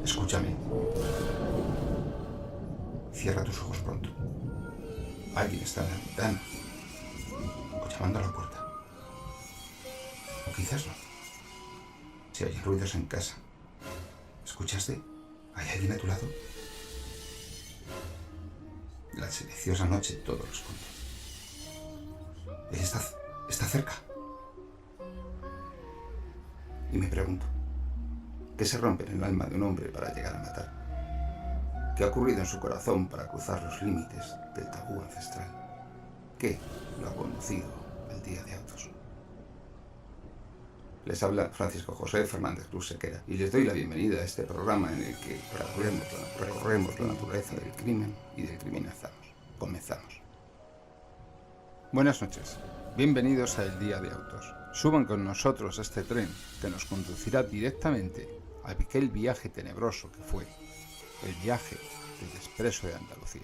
Escúchame. Cierra tus ojos pronto. Alguien está en la ventana o llamando a la puerta. O quizás no. Si hay ruidos en casa. ¿Escuchaste? ¿Hay alguien a tu lado? La silenciosa noche todo responde. Él está cerca. Y me pregunto, ¿qué se rompe en el alma de un hombre para llegar a matar? ¿Qué ha ocurrido en su corazón para cruzar los límites del tabú ancestral? ¿Qué lo ha conducido al Día de Autos? Les habla Francisco José Fernández Cruz Sequera y les doy la bienvenida a este programa en el que recorremos la naturaleza del crimen y del criminalizamos. Comenzamos. Buenas noches, bienvenidos a El Día de Autos. Suban con nosotros a este tren que nos conducirá directamente a aquel viaje tenebroso que fue el viaje del Expreso de Andalucía.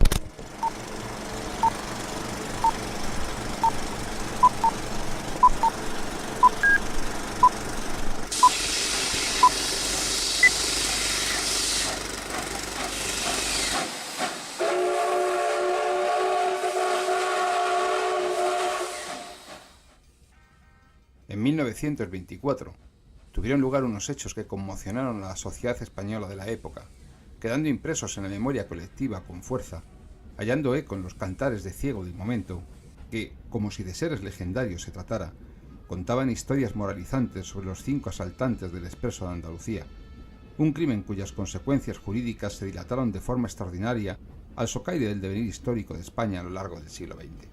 En 1924 tuvieron lugar unos hechos que conmocionaron a la sociedad española de la época, quedando impresos en la memoria colectiva con fuerza, hallando eco en los cantares de ciego del momento, que, como si de seres legendarios se tratara, contaban historias moralizantes sobre los 5 asaltantes del Expreso de Andalucía, un crimen cuyas consecuencias jurídicas se dilataron de forma extraordinaria al socaire del devenir histórico de España a lo largo del siglo XX.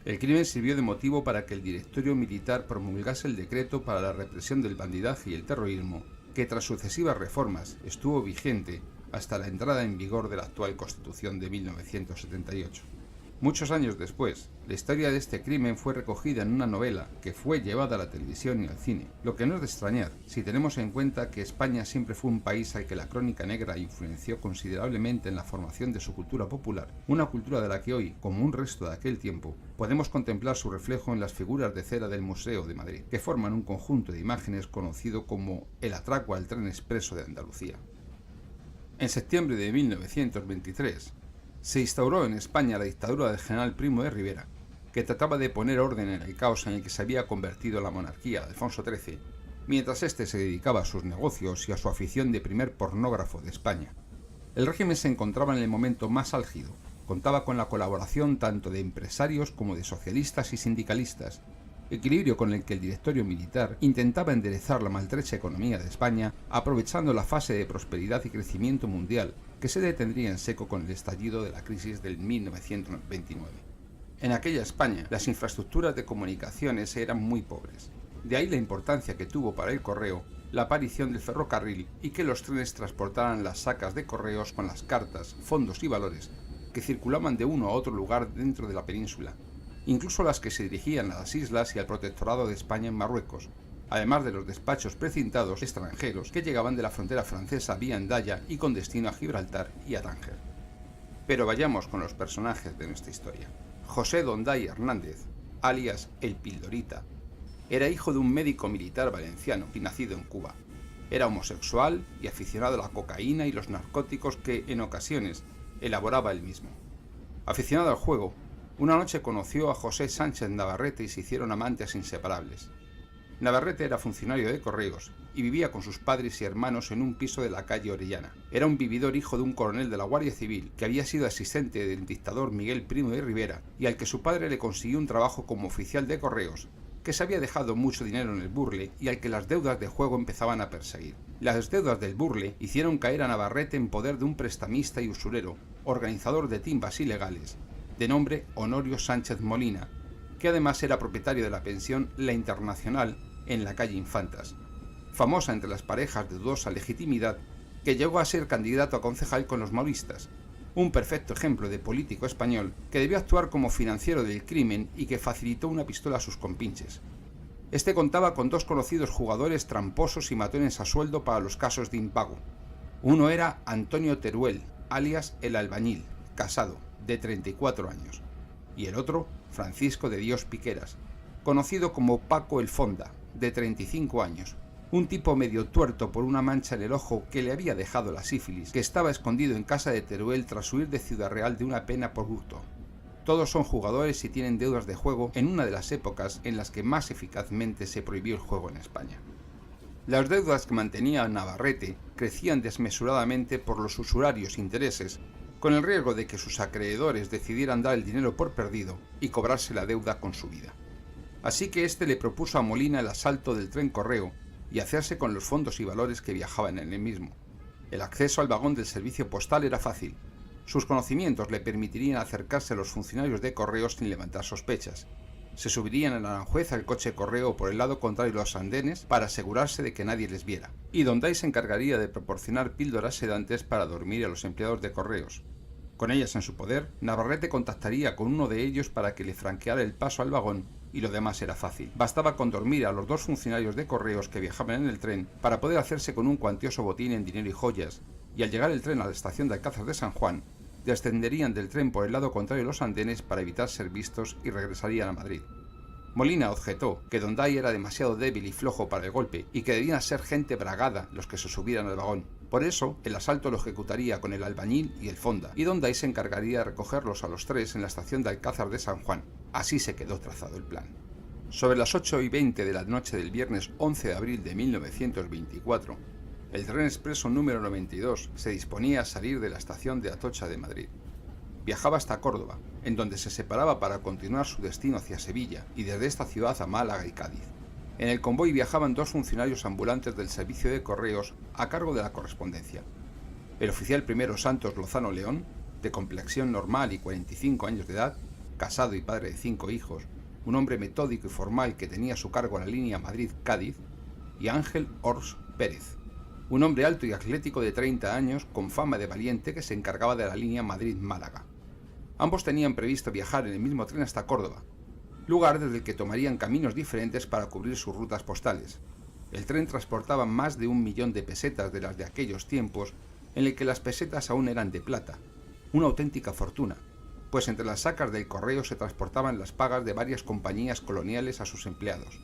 El crimen sirvió de motivo para que el Directorio Militar promulgase el decreto para la represión del bandidaje y el terrorismo, que tras sucesivas reformas estuvo vigente hasta la entrada en vigor de la actual Constitución de 1978. Muchos años después, la historia de este crimen fue recogida en una novela que fue llevada a la televisión y al cine, lo que no es de extrañar si tenemos en cuenta que España siempre fue un país al que la crónica negra influenció considerablemente en la formación de su cultura popular, una cultura de la que hoy, como un resto de aquel tiempo, podemos contemplar su reflejo en las figuras de cera del Museo de Madrid, que forman un conjunto de imágenes conocido como el atraco al tren expreso de Andalucía. En septiembre de 1923, se instauró en España la dictadura del general Primo de Rivera, que trataba de poner orden en el caos en el que se había convertido la monarquía de Alfonso XIII, mientras éste se dedicaba a sus negocios y a su afición de primer pornógrafo de España. El régimen se encontraba en el momento más álgido, contaba con la colaboración tanto de empresarios como de socialistas y sindicalistas, equilibrio con el que el Directorio Militar intentaba enderezar la maltrecha economía de España, aprovechando la fase de prosperidad y crecimiento mundial que se detendría en seco con el estallido de la crisis del 1929. En aquella España, las infraestructuras de comunicaciones eran muy pobres. De ahí la importancia que tuvo para el correo la aparición del ferrocarril y que los trenes transportaran las sacas de correos con las cartas, fondos y valores que circulaban de uno a otro lugar dentro de la península, incluso las que se dirigían a las islas y al protectorado de España en Marruecos, además de los despachos precintados extranjeros que llegaban de la frontera francesa vía Hendaya y con destino a Gibraltar y a Tánger. Pero vayamos con los personajes de nuestra historia. José Donday Hernández, alias El Pildorita, era hijo de un médico militar valenciano y nacido en Cuba. Era homosexual y aficionado a la cocaína y los narcóticos que, en ocasiones, elaboraba él mismo. Aficionado al juego, una noche conoció a José Sánchez Navarrete y se hicieron amantes inseparables. Navarrete era funcionario de correos y vivía con sus padres y hermanos en un piso de la calle Orellana. Era un vividor hijo de un coronel de la Guardia Civil que había sido asistente del dictador Miguel Primo de Rivera y al que su padre le consiguió un trabajo como oficial de correos, que se había dejado mucho dinero en el burle y al que las deudas de juego empezaban a perseguir. Las deudas del burle hicieron caer a Navarrete en poder de un prestamista y usurero, organizador de timbas ilegales, de nombre Honorio Sánchez Molina, que además era propietario de la pensión La Internacional en la calle Infantas, famosa entre las parejas de dudosa legitimidad, que llegó a ser candidato a concejal con los maoristas, un perfecto ejemplo de político español que debió actuar como financiero del crimen y que facilitó una pistola a sus compinches. Este contaba con 2 conocidos jugadores tramposos y matones a sueldo para los casos de impago. Uno era Antonio Teruel, alias El Albañil, casado, de 34 años, y el otro, Francisco de Dios Piqueras, conocido como Paco el Fonda, de 35 años, un tipo medio tuerto por una mancha en el ojo que le había dejado la sífilis, que estaba escondido en casa de Teruel tras huir de Ciudad Real de una pena por hurto. Todos son jugadores y tienen deudas de juego en una de las épocas en las que más eficazmente se prohibió el juego en España. Las deudas que mantenía Navarrete crecían desmesuradamente por los usurarios intereses, con el riesgo de que sus acreedores decidieran dar el dinero por perdido y cobrarse la deuda con su vida. Así que éste le propuso a Molina el asalto del tren correo y hacerse con los fondos y valores que viajaban en el mismo. El acceso al vagón del servicio postal era fácil. Sus conocimientos le permitirían acercarse a los funcionarios de correos sin levantar sospechas. Se subirían en Aranjuez al coche correo por el lado contrario de los andenes para asegurarse de que nadie les viera. Y Donday se encargaría de proporcionar píldoras sedantes para dormir a los empleados de correos. Con ellas en su poder, Navarrete contactaría con uno de ellos para que le franqueara el paso al vagón, y lo demás era fácil. Bastaba con dormir a los dos funcionarios de correos que viajaban en el tren para poder hacerse con un cuantioso botín en dinero y joyas, y al llegar el tren a la estación de Alcázar de San Juan, descenderían del tren por el lado contrario de los andenes para evitar ser vistos y regresarían a Madrid. Molina objetó que Donday era demasiado débil y flojo para el golpe y que debían ser gente bragada los que se subieran al vagón. Por eso, el asalto lo ejecutaría con el albañil y el fonda, y Donday se encargaría de recogerlos a los tres en la estación de Alcázar de San Juan. Así se quedó trazado el plan. Sobre las 8:20 de la noche del viernes 11 de abril de 1924, el tren expreso número 92 se disponía a salir de la estación de Atocha de Madrid. Viajaba hasta Córdoba, en donde se separaba para continuar su destino hacia Sevilla y desde esta ciudad a Málaga y Cádiz. En el convoy viajaban dos funcionarios ambulantes del servicio de correos a cargo de la correspondencia. El oficial primero Santos Lozano León, de complexión normal y 45 años de edad, casado y padre de 5 hijos, un hombre metódico y formal que tenía a su cargo la línea Madrid-Cádiz, y Ángel Ors Pérez, un hombre alto y atlético de 30 años con fama de valiente que se encargaba de la línea Madrid-Málaga. Ambos tenían previsto viajar en el mismo tren hasta Córdoba, lugar desde el que tomarían caminos diferentes para cubrir sus rutas postales. El tren transportaba más de 1 millón de pesetas de las de aquellos tiempos, en el que las pesetas aún eran de plata, una auténtica fortuna, pues entre las sacas del correo se transportaban las pagas de varias compañías coloniales a sus empleados.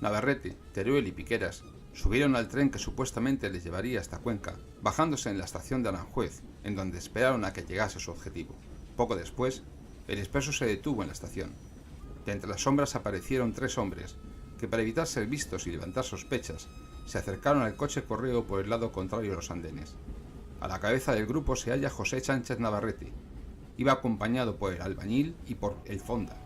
Navarrete, Teruel y Piqueras subieron al tren que supuestamente les llevaría hasta Cuenca, bajándose en la estación de Aranjuez, en donde esperaron a que llegase su objetivo. Poco después, el expreso se detuvo en la estación. De entre las sombras aparecieron 3 hombres, que para evitar ser vistos y levantar sospechas, se acercaron al coche correo por el lado contrario de los andenes. A la cabeza del grupo se halla José Sánchez Navarrete. Iba acompañado por el albañil y por el fonda.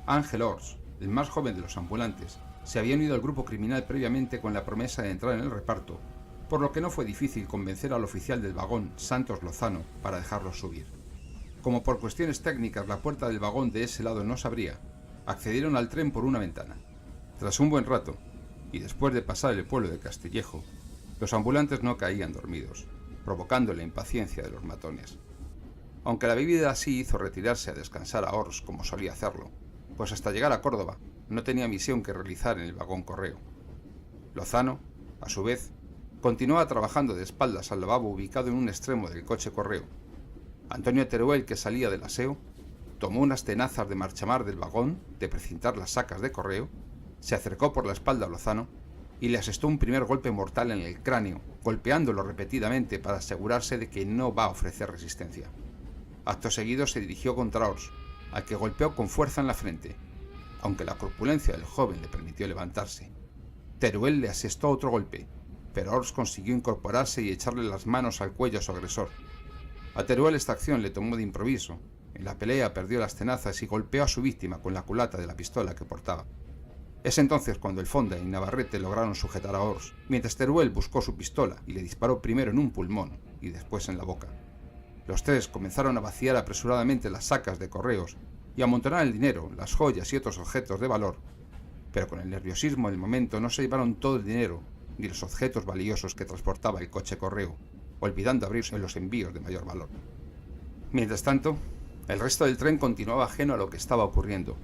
Ángel Ors, el más joven de los ambulantes, se había unido al grupo criminal previamente con la promesa de entrar en el reparto, por lo que no fue difícil convencer al oficial del vagón, Santos Lozano, para dejarlos subir. Como por cuestiones técnicas la puerta del vagón de ese lado no se abría, accedieron al tren por una ventana. Tras un buen rato, y después de pasar el pueblo de Castillejo, los ambulantes no caían dormidos, provocando la impaciencia de los matones. Aunque la bebida así hizo retirarse a descansar a Ors como solía hacerlo, pues hasta llegar a Córdoba no tenía misión que realizar en el vagón correo. Lozano, a su vez, continuaba trabajando de espaldas al lavabo ubicado en un extremo del coche correo. Antonio Teruel, que salía del aseo, tomó unas tenazas de marchamar del vagón, de precintar las sacas de correo, se acercó por la espalda a Lozano y le asestó un primer golpe mortal en el cráneo, golpeándolo repetidamente para asegurarse de que no va a ofrecer resistencia. Acto seguido se dirigió contra Ors, al que golpeó con fuerza en la frente, aunque la corpulencia del joven le permitió levantarse. Teruel le asestó otro golpe, pero Ors consiguió incorporarse y echarle las manos al cuello a su agresor. A Teruel esta acción le tomó de improviso. En la pelea perdió las tenazas y golpeó a su víctima con la culata de la pistola que portaba. Es entonces cuando el fonda y Navarrete lograron sujetar a Ors, mientras Teruel buscó su pistola y le disparó primero en un pulmón y después en la boca. Los tres comenzaron a vaciar apresuradamente las sacas de correos y a amontonar el dinero, las joyas y otros objetos de valor, pero con el nerviosismo del momento no se llevaron todo el dinero ni los objetos valiosos que transportaba el coche correo, olvidando abrirse en los envíos de mayor valor. Mientras tanto, el resto del tren continuaba ajeno a lo que estaba ocurriendo.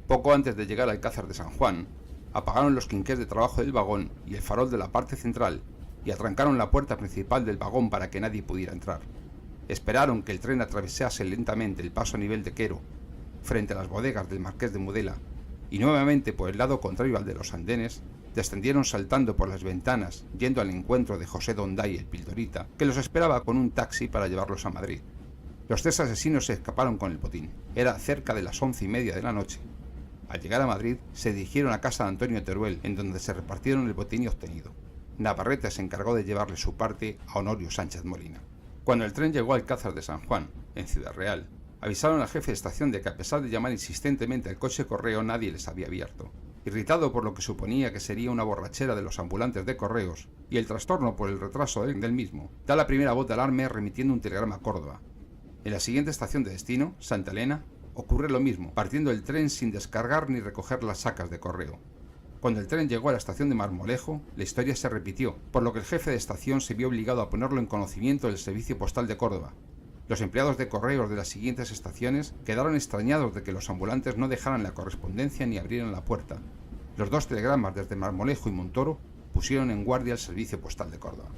Poco antes de llegar al Alcázar de San Juan, apagaron los quinqués de trabajo del vagón y el farol de la parte central y atrancaron la puerta principal del vagón para que nadie pudiera entrar. Esperaron que el tren atravesase lentamente el paso a nivel de Quero, frente a las bodegas del Marqués de Mudela, y nuevamente por el lado contrario al de los andenes, Descendieron saltando por las ventanas, yendo al encuentro de José Donday, el pildorita, que los esperaba con un taxi para llevarlos a Madrid. Los 3 asesinos se escaparon con el botín. Era cerca de las 11:30 de la noche. Al llegar a Madrid, se dirigieron a casa de Antonio Teruel, en donde se repartieron el botín obtenido. Navarrete se encargó de llevarle su parte a Honorio Sánchez Molina. Cuando el tren llegó al Alcázar de San Juan, en Ciudad Real, avisaron al jefe de estación de que a pesar de llamar insistentemente al coche correo nadie les había abierto. Irritado por lo que suponía que sería una borrachera de los ambulantes de correos y el trastorno por el retraso del mismo, da la primera voz de alarma remitiendo un telegrama a Córdoba. En la siguiente estación de destino, Santa Elena, ocurre lo mismo, partiendo el tren sin descargar ni recoger las sacas de correo. Cuando el tren llegó a la estación de Marmolejo, la historia se repitió, por lo que el jefe de estación se vio obligado a ponerlo en conocimiento del Servicio Postal de Córdoba. Los empleados de correos de las siguientes estaciones quedaron extrañados de que los ambulantes no dejaran la correspondencia ni abrieran la puerta. Los 2 telegramas desde Marmolejo y Montoro pusieron en guardia al Servicio Postal de Córdoba.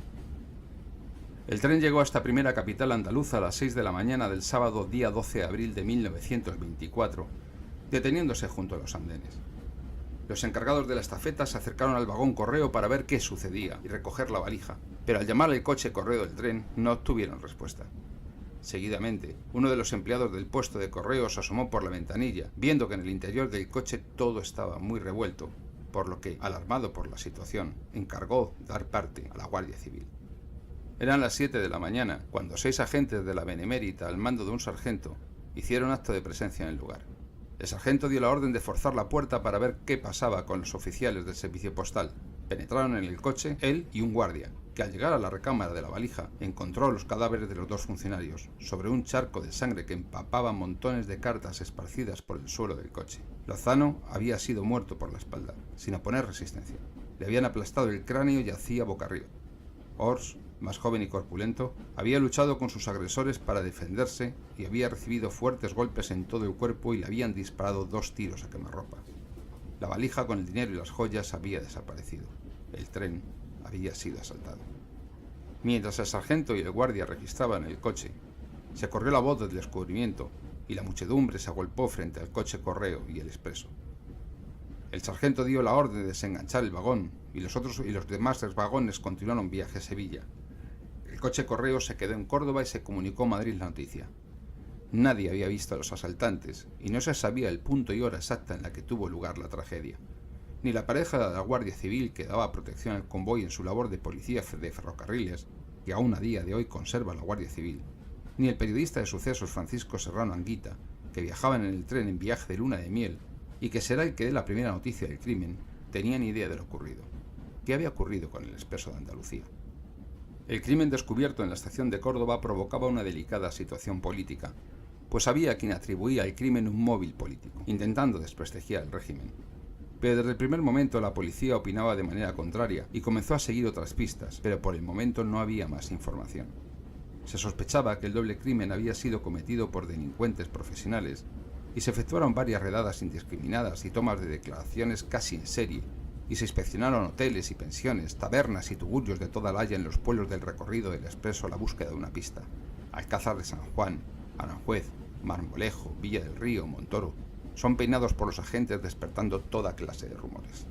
El tren llegó a esta primera capital andaluza a las 6 de la mañana del sábado día 12 de abril de 1924, deteniéndose junto a los andenes. Los encargados de la estafeta se acercaron al vagón correo para ver qué sucedía y recoger la valija, pero al llamar al coche correo del tren no obtuvieron respuesta. Seguidamente, uno de los empleados del puesto de correos asomó por la ventanilla, viendo que en el interior del coche todo estaba muy revuelto, por lo que, alarmado por la situación, encargó dar parte a la Guardia Civil. Eran las 7 de la mañana, cuando 6 agentes de la Benemérita, al mando de un sargento, hicieron acto de presencia en el lugar. El sargento dio la orden de forzar la puerta para ver qué pasaba con los oficiales del servicio postal. Penetraron en el coche él y un guardia, que al llegar a la recámara de la valija encontró los cadáveres de los 2 funcionarios, sobre un charco de sangre que empapaba montones de cartas esparcidas por el suelo del coche. Lozano había sido muerto por la espalda, sin oponer resistencia. Le habían aplastado el cráneo y yacía boca arriba. Ors, más joven y corpulento, había luchado con sus agresores para defenderse y había recibido fuertes golpes en todo el cuerpo y le habían disparado 2 tiros a quemarropa. La valija con el dinero y las joyas había desaparecido. El tren había sido asaltado. Mientras el sargento y el guardia registraban el coche, se corrió la voz del descubrimiento y la muchedumbre se agolpó frente al coche correo y el expreso. El sargento dio la orden de desenganchar el vagón y los demás vagones continuaron viaje a Sevilla. El coche correo se quedó en Córdoba y se comunicó a Madrid la noticia. Nadie había visto a los asaltantes y no se sabía el punto y hora exacta en la que tuvo lugar la tragedia. Ni la pareja de la Guardia Civil que daba protección al convoy en su labor de policía de ferrocarriles, que aún a día de hoy conserva la Guardia Civil, ni el periodista de sucesos Francisco Serrano Anguita, que viajaba en el tren en viaje de luna de miel y que será el que dé la primera noticia del crimen, tenían idea de lo ocurrido. ¿Qué había ocurrido con el Expreso de Andalucía? El crimen descubierto en la estación de Córdoba provocaba una delicada situación política, pues había quien atribuía al crimen un móvil político, intentando desprestigiar el régimen. Pero desde el primer momento la policía opinaba de manera contraria y comenzó a seguir otras pistas, pero por el momento no había más información. Se sospechaba que el doble crimen había sido cometido por delincuentes profesionales y se efectuaron varias redadas indiscriminadas y tomas de declaraciones casi en serie, y se inspeccionaron hoteles y pensiones, tabernas y tugurios de toda la Haya en los pueblos del recorrido del expreso a la búsqueda de una pista. Alcázar de San Juan, Aranjuez, Marmolejo, Villa del Río, Montoro, son peinados por los agentes despertando toda clase de rumores.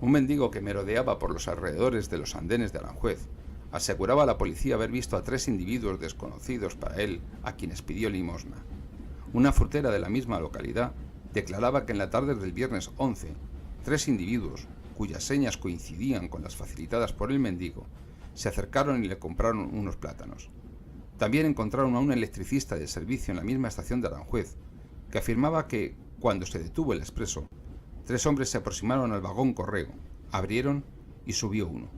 Un mendigo que merodeaba por los alrededores de los andenes de Aranjuez aseguraba a la policía haber visto a 3 individuos desconocidos para él, a quienes pidió limosna. Una frutera de la misma localidad declaraba que en la tarde del viernes 11, 3 individuos, cuyas señas coincidían con las facilitadas por el mendigo, se acercaron y le compraron unos plátanos. También encontraron a un electricista de servicio en la misma estación de Aranjuez, que afirmaba que, cuando se detuvo el expreso, 3 hombres se aproximaron al vagón correo, abrieron y subió uno.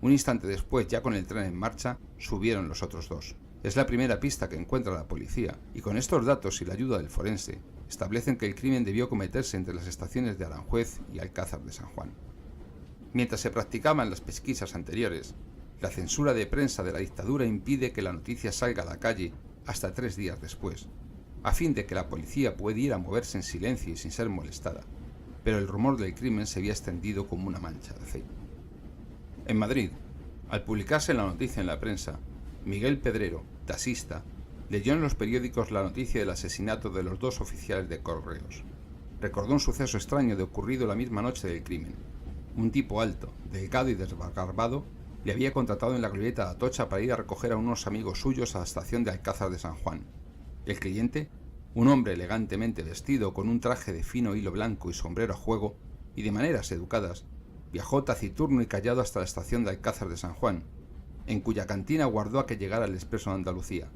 Un instante después, ya con el tren en marcha, subieron los otros 2. Es la primera pista que encuentra la policía, y con estos datos y la ayuda del forense, establecen que el crimen debió cometerse entre las estaciones de Aranjuez y Alcázar de San Juan. Mientras se practicaban las pesquisas anteriores, la censura de prensa de la dictadura impide que la noticia salga a la calle hasta 3 días después, a fin de que la policía pudiera moverse en silencio y sin ser molestada, pero el rumor del crimen se había extendido como una mancha de aceite. En Madrid, al publicarse la noticia en la prensa, Miguel Pedrero, taxista, leyó en los periódicos la noticia del asesinato de los 2 oficiales de correos. Recordó un suceso extraño de ocurrido la misma noche del crimen. Un tipo alto, delgado y desbarbado le había contratado en la glorieta de Atocha para ir a recoger a unos amigos suyos a la estación de Alcázar de San Juan. El cliente, un hombre elegantemente vestido con un traje de fino hilo blanco y sombrero a juego, y de maneras educadas, viajó taciturno y callado hasta la estación de Alcázar de San Juan, en cuya cantina guardó a que llegara el expreso de Andalucía.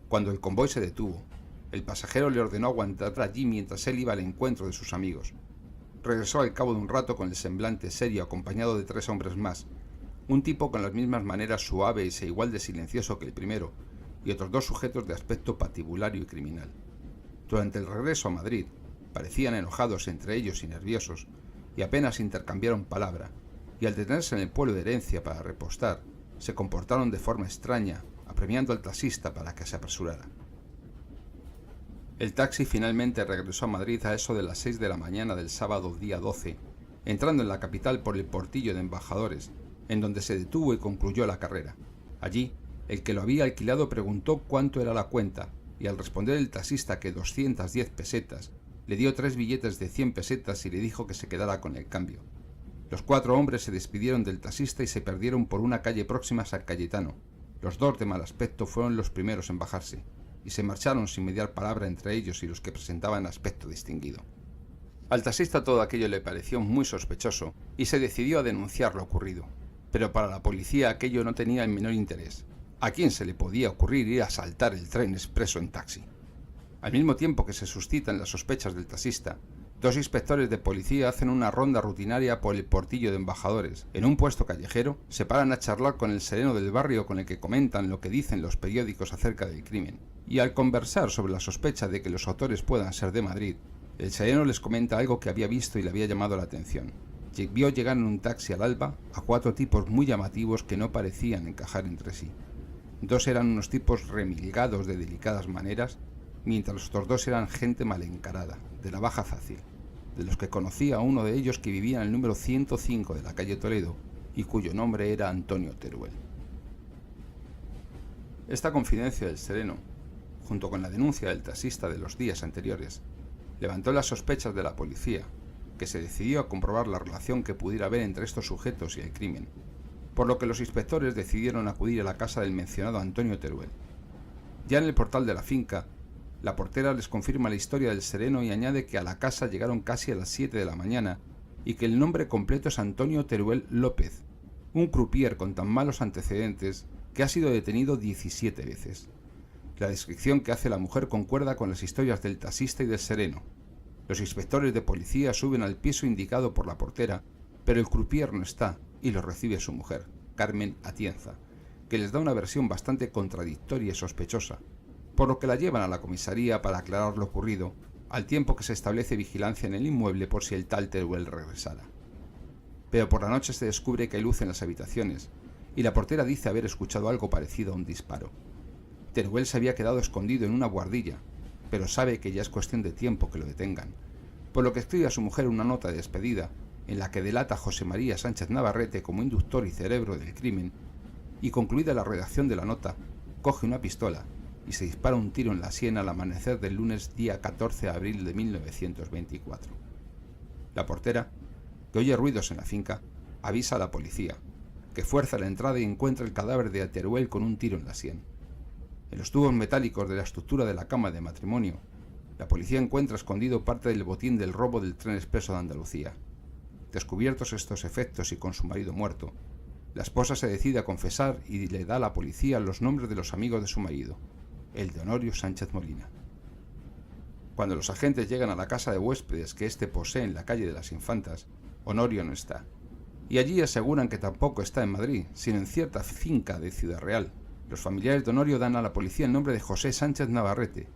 Cuando el convoy se detuvo, el pasajero le ordenó aguantar allí mientras él iba al encuentro de sus amigos. Regresó al cabo de un rato con el semblante serio acompañado de 3 hombres más, un tipo con las mismas maneras suaves e igual de silencioso que el primero, y otros 2 sujetos de aspecto patibulario y criminal. Durante el regreso a Madrid, parecían enojados entre ellos y nerviosos, y apenas intercambiaron palabra, y al detenerse en el pueblo de Herencia para repostar, se comportaron de forma extraña, apremiando al taxista para que se apresurara. El taxi finalmente regresó a Madrid a eso de las 6 de la mañana del sábado día 12, entrando en la capital por el portillo de embajadores, en donde se detuvo y concluyó la carrera. Allí, el que lo había alquilado preguntó cuánto era la cuenta, y al responder el taxista que 210 pesetas, le dio 3 billetes de 100 pesetas y le dijo que se quedara con el cambio. Los 4 hombres se despidieron del taxista y se perdieron por una calle próxima a San Cayetano. Los 2 de mal aspecto fueron los primeros en bajarse, y se marcharon sin mediar palabra entre ellos y los que presentaban aspecto distinguido. Al taxista todo aquello le pareció muy sospechoso, y se decidió a denunciar lo ocurrido. Pero para la policía aquello no tenía el menor interés. ¿A quién se le podía ocurrir ir a asaltar el tren expreso en taxi? Al mismo tiempo que se suscitan las sospechas del taxista, 2 inspectores de policía hacen una ronda rutinaria por el portillo de embajadores. En un puesto callejero, se paran a charlar con el sereno del barrio con el que comentan lo que dicen los periódicos acerca del crimen. Y al conversar sobre la sospecha de que los autores puedan ser de Madrid, el sereno les comenta algo que había visto y le había llamado la atención. Vio llegar en un taxi al alba a 4 tipos muy llamativos que no parecían encajar entre sí. 2 eran unos tipos remilgados de delicadas maneras, mientras los otros 2 eran gente mal encarada, de la baja fácil, de los que conocía a uno de ellos que vivía en el número 105 de la calle Toledo y cuyo nombre era Antonio Teruel. Esta confidencia del sereno, junto con la denuncia del taxista de los días anteriores, levantó las sospechas de la policía, que se decidió a comprobar la relación que pudiera haber entre estos sujetos y el crimen, por lo que los inspectores decidieron acudir a la casa del mencionado Antonio Teruel. Ya en el portal de la finca, la portera les confirma la historia del sereno y añade que a la casa llegaron casi a las 7 de la mañana y que el nombre completo es Antonio Teruel López, un croupier con tan malos antecedentes que ha sido detenido 17 veces. La descripción que hace la mujer concuerda con las historias del taxista y del sereno. Los inspectores de policía suben al piso indicado por la portera, pero el croupier no está y lo recibe su mujer, Carmen Atienza, que les da una versión bastante contradictoria y sospechosa, por lo que la llevan a la comisaría para aclarar lo ocurrido, al tiempo que se establece vigilancia en el inmueble por si el tal Teruel regresara. Pero por la noche se descubre que hay luz en las habitaciones, y la portera dice haber escuchado algo parecido a un disparo. Teruel se había quedado escondido en una buhardilla, pero sabe que ya es cuestión de tiempo que lo detengan, por lo que escribe a su mujer una nota de despedida en la que delata a José María Sánchez Navarrete como inductor y cerebro del crimen, y concluida la redacción de la nota, coge una pistola y se dispara un tiro en la sien al amanecer del lunes día 14 de abril de 1924. La portera, que oye ruidos en la finca, avisa a la policía, que fuerza la entrada y encuentra el cadáver de Teruel con un tiro en la sien. En los tubos metálicos de la estructura de la cama de matrimonio, la policía encuentra escondido parte del botín del robo del tren expreso de Andalucía. Descubiertos estos efectos y con su marido muerto, la esposa se decide a confesar y le da a la policía los nombres de los amigos de su marido, el de Honorio Sánchez Molina. Cuando los agentes llegan a la casa de huéspedes que éste posee en la calle de las Infantas, Honorio no está, y allí aseguran que tampoco está en Madrid, sino en cierta finca de Ciudad Real. Los familiares de Honorio dan a la policía el nombre de José Sánchez Navarrete,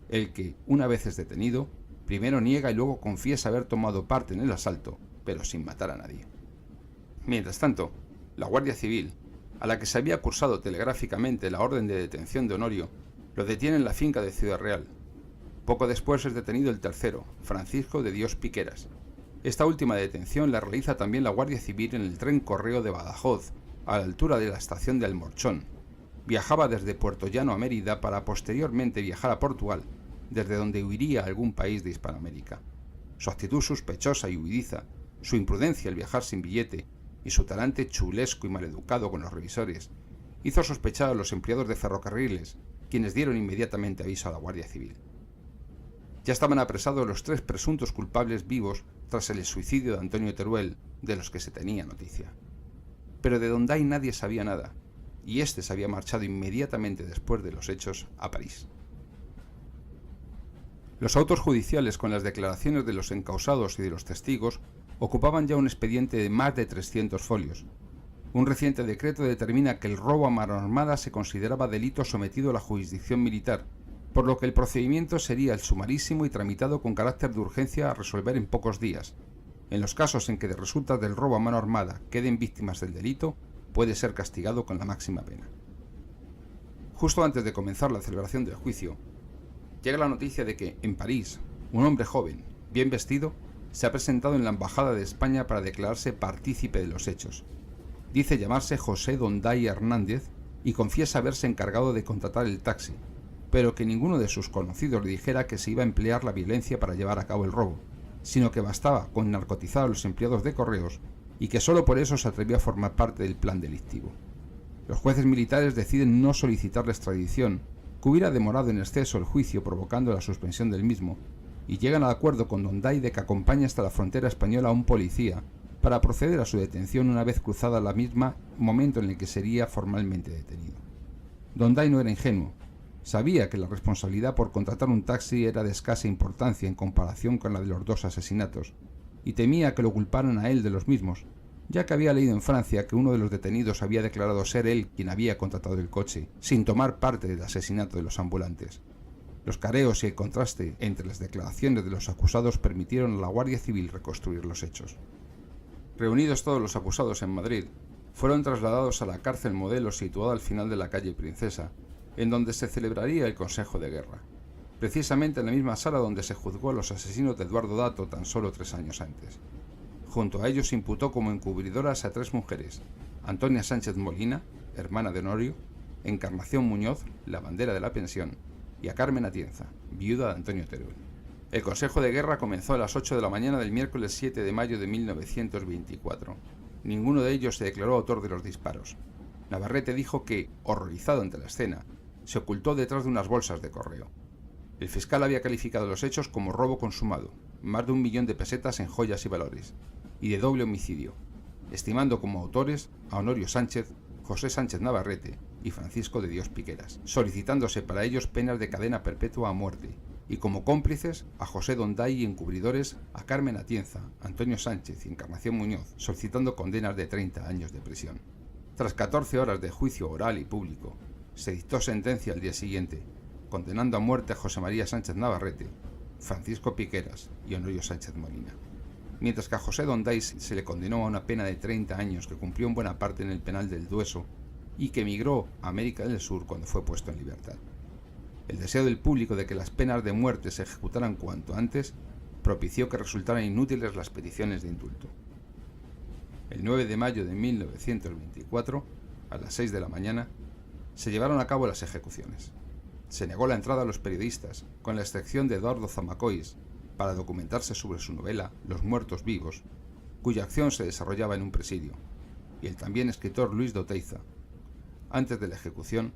el que, una vez es detenido, primero niega y luego confiesa haber tomado parte en el asalto, pero sin matar a nadie. Mientras tanto, la Guardia Civil, a la que se había cursado telegráficamente la orden de detención de Honorio, lo detiene en la finca de Ciudad Real. Poco después es detenido el tercero, Francisco de Dios Piqueras. Esta última detención la realiza también la Guardia Civil en el tren Correo de Badajoz, a la altura de la estación de Almorchón. Viajaba desde Puerto Llano a Mérida para posteriormente viajar a Portugal, desde donde huiría a algún país de Hispanoamérica. Su actitud sospechosa y huidiza Su imprudencia al viajar sin billete y su talante chulesco y maleducado con los revisores hizo sospechar a los empleados de ferrocarriles, quienes dieron inmediatamente aviso a la Guardia Civil. Ya estaban apresados los 3 presuntos culpables vivos tras el suicidio de Antonio Teruel, de los que se tenía noticia. Pero de Don Day nadie sabía nada, y éste se había marchado inmediatamente después de los hechos a París. Los autos judiciales con las declaraciones de los encausados y de los testigos ocupaban ya un expediente de más de 300 folios. Un reciente decreto determina que el robo a mano armada se consideraba delito sometido a la jurisdicción militar, por lo que el procedimiento sería el sumarísimo y tramitado con carácter de urgencia a resolver en pocos días. En los casos en que de resultas del robo a mano armada queden víctimas del delito, puede ser castigado con la máxima pena. Justo antes de comenzar la celebración del juicio, llega la noticia de que, en París, un hombre joven, bien vestido, se ha presentado en la Embajada de España para declararse partícipe de los hechos. Dice llamarse José Don Day Hernández y confiesa haberse encargado de contratar el taxi, pero que ninguno de sus conocidos le dijera que se iba a emplear la violencia para llevar a cabo el robo, sino que bastaba con narcotizar a los empleados de correos y que solo por eso se atrevió a formar parte del plan delictivo. Los jueces militares deciden no solicitar la extradición, que hubiera demorado en exceso el juicio provocando la suspensión del mismo, y llegan al acuerdo con Don Day de que acompañe hasta la frontera española a un policía para proceder a su detención una vez cruzada la misma, momento en el que sería formalmente detenido. Don Day no era ingenuo. Sabía que la responsabilidad por contratar un taxi era de escasa importancia en comparación con la de los 2 asesinatos, y temía que lo culparan a él de los mismos, ya que había leído en Francia que uno de los detenidos había declarado ser él quien había contratado el coche, sin tomar parte del asesinato de los ambulantes. Los careos y el contraste entre las declaraciones de los acusados permitieron a la Guardia Civil reconstruir los hechos. Reunidos todos los acusados en Madrid, fueron trasladados a la cárcel modelo situada al final de la calle Princesa, en donde se celebraría el Consejo de Guerra, precisamente en la misma sala donde se juzgó a los asesinos de Eduardo Dato tan solo 3 años antes. Junto a ellos se imputó como encubridoras a 3 mujeres: Antonia Sánchez Molina, hermana de Honorio, Encarnación Muñoz, la bandera de la pensión, y a Carmen Atienza, viuda de Antonio Teruel. El Consejo de Guerra comenzó a las 8 de la mañana del miércoles 7 de mayo de 1924. Ninguno de ellos se declaró autor de los disparos. Navarrete dijo que, horrorizado ante la escena, se ocultó detrás de unas bolsas de correo. El fiscal había calificado los hechos como robo consumado, más de 1 millón de pesetas en joyas y valores, y de doble homicidio, estimando como autores a Honorio Sánchez, José Sánchez Navarrete y Francisco de Dios Piqueras, solicitándose para ellos penas de cadena perpetua a muerte, y como cómplices a José Don Day y encubridores a Carmen Atienza, Antonio Sánchez y Encarnación Muñoz, solicitando condenas de 30 años de prisión. Tras 14 horas de juicio oral y público, se dictó sentencia al día siguiente, condenando a muerte a José María Sánchez Navarrete, Francisco Piqueras y Honorio Sánchez Molina, mientras que a José Don Day se le condenó a una pena de 30 años que cumplió en buena parte en el penal del Dueso y que emigró a América del Sur cuando fue puesto en libertad. El deseo del público de que las penas de muerte se ejecutaran cuanto antes propició que resultaran inútiles las peticiones de indulto. El 9 de mayo de 1924, a las 6 de la mañana, se llevaron a cabo las ejecuciones. Se negó la entrada a los periodistas, con la excepción de Eduardo Zamacois, para documentarse sobre su novela Los muertos vivos, cuya acción se desarrollaba en un presidio, y el también escritor Luis d'Oteiza. Antes de la ejecución,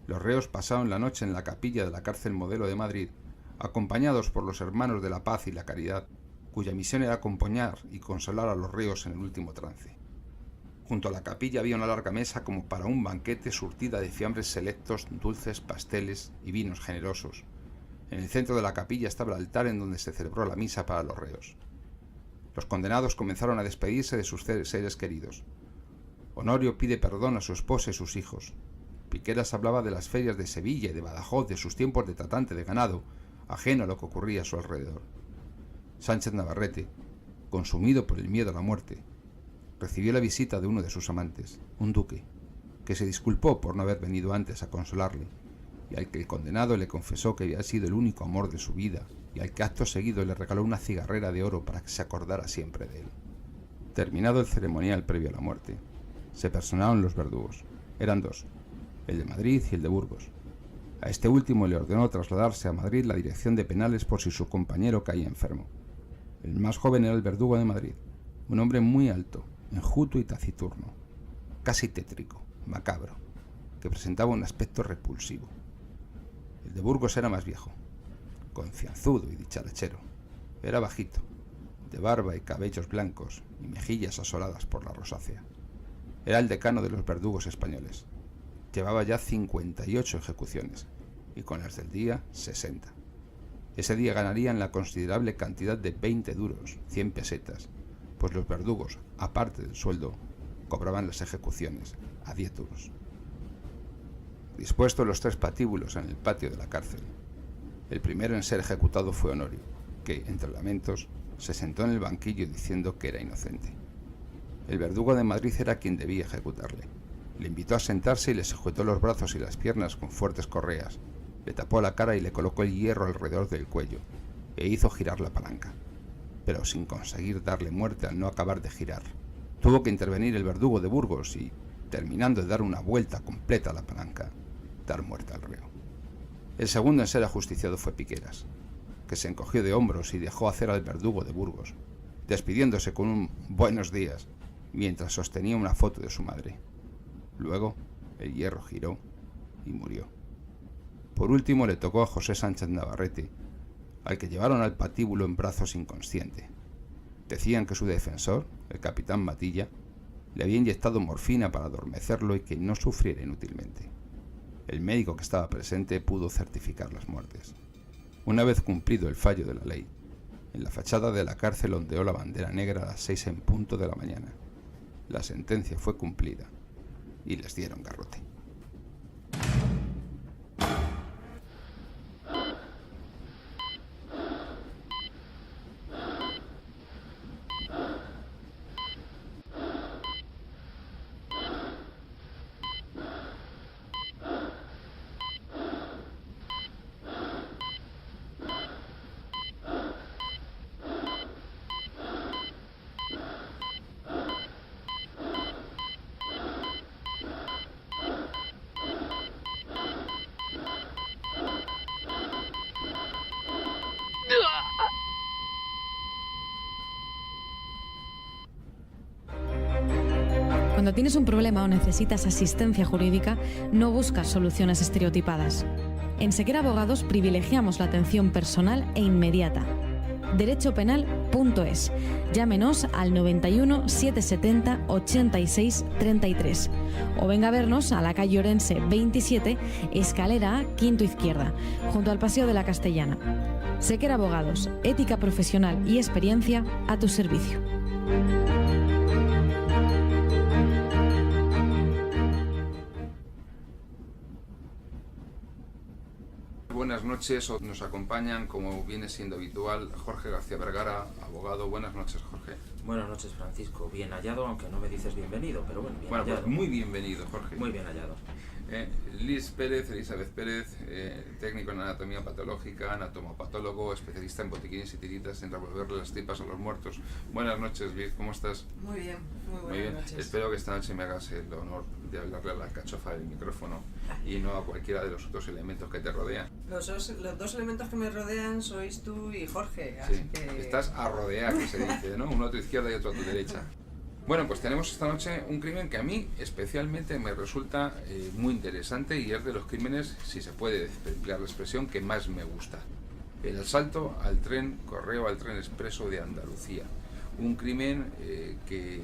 los reos pasaron la noche en la capilla de la cárcel modelo de Madrid, acompañados por los Hermanos de la Paz y la Caridad, cuya misión era acompañar y consolar a los reos en el último trance. Junto a la capilla había una larga mesa como para un banquete surtida de fiambres selectos, dulces, pasteles y vinos generosos. En el centro de la capilla estaba el altar en donde se celebró la misa para los reos. Los condenados comenzaron a despedirse de sus seres queridos. Honorio pide perdón a su esposa y sus hijos. Piqueras hablaba de las ferias de Sevilla y de Badajoz, de sus tiempos de tratante de ganado, ajeno a lo que ocurría a su alrededor. Sánchez Navarrete, consumido por el miedo a la muerte, recibió la visita de uno de sus amantes, un duque, que se disculpó por no haber venido antes a consolarle, y al que el condenado le confesó que había sido el único amor de su vida, y al que acto seguido le regaló una cigarrera de oro para que se acordara siempre de él. Terminado el ceremonial previo a la muerte, se personaron los verdugos. Eran 2, el de Madrid y el de Burgos. A este último le ordenó trasladarse a Madrid la dirección de penales por si su compañero caía enfermo. El más joven era el verdugo de Madrid, Un hombre muy alto, enjuto y taciturno, casi tétrico, macabro, que presentaba un aspecto repulsivo. El de Burgos era más viejo, concienzudo y dicharachero. Era bajito, de barba y cabellos blancos y mejillas asoladas por la rosácea. Era el decano de los verdugos españoles. Llevaba ya 58 ejecuciones y con las del día 60. Ese día ganarían la considerable cantidad de 20 duros, 100 pesetas, pues los verdugos, aparte del sueldo, cobraban las ejecuciones a 10 duros. Dispuestos los 3 patíbulos en el patio de la cárcel, el primero en ser ejecutado fue Honorio, que, entre lamentos, se sentó en el banquillo diciendo que era inocente. El verdugo de Madrid era quien debía ejecutarle. Le invitó a sentarse y le sujetó los brazos y las piernas con fuertes correas, le tapó la cara y le colocó el hierro alrededor del cuello, e hizo girar la palanca, pero sin conseguir darle muerte al no acabar de girar. Tuvo que intervenir el verdugo de Burgos y, terminando de dar una vuelta completa a la palanca, dar muerte al reo. El segundo en ser ajusticiado fue Piqueras, que se encogió de hombros y dejó hacer al verdugo de Burgos, despidiéndose con un buenos días, mientras sostenía una foto de su madre. Luego, el hierro giró y murió. Por último le tocó a José Sánchez Navarrete, al que llevaron al patíbulo en brazos inconsciente. Decían que su defensor, el capitán Matilla, le había inyectado morfina para adormecerlo y que no sufriera inútilmente. El médico que estaba presente pudo certificar las muertes. Una vez cumplido el fallo de la ley, en la fachada de la cárcel ondeó la bandera negra a las 6 en punto de la mañana. La sentencia fue cumplida y les dieron garrote. Cuando tienes un problema o necesitas asistencia jurídica, no buscas soluciones estereotipadas. En Sequera Abogados privilegiamos la atención personal e inmediata. derechopenal.es. Llámenos al 91 770 86 33 o venga a vernos a la calle Orense 27, escalera A, quinto izquierda, junto al Paseo de la Castellana. Sequera Abogados, ética profesional y experiencia a tu servicio. Buenas noches, nos acompañan, como viene siendo habitual, Jorge García Vergara, abogado. Buenas noches, Jorge. Buenas noches, Francisco. Bien hallado, aunque no me dices bienvenido, pero bueno, bien hallado. Pues muy bienvenido, Jorge. Muy bien hallado. Elizabeth Pérez, técnico en anatomía patológica, anatomopatólogo, especialista en botiquines y tiritas en revolverle las tripas a los muertos. Buenas noches, Liz, ¿cómo estás? Muy bien, muy buenas noches. Espero que esta noche me hagas el honor de hablarle a la cachofa del micrófono y no a cualquiera de los otros elementos que te rodean. Los dos elementos que me rodean sois tú y Jorge, Sí, así que... estás a rodear, que se dice, ¿no? Uno a tu izquierda y otro a tu derecha. Bueno, pues tenemos esta noche un crimen que a mí especialmente me resulta muy interesante y es de los crímenes, si se puede emplear la expresión, que más me gusta. El asalto al tren Correo, al tren expreso de Andalucía. Un crimen que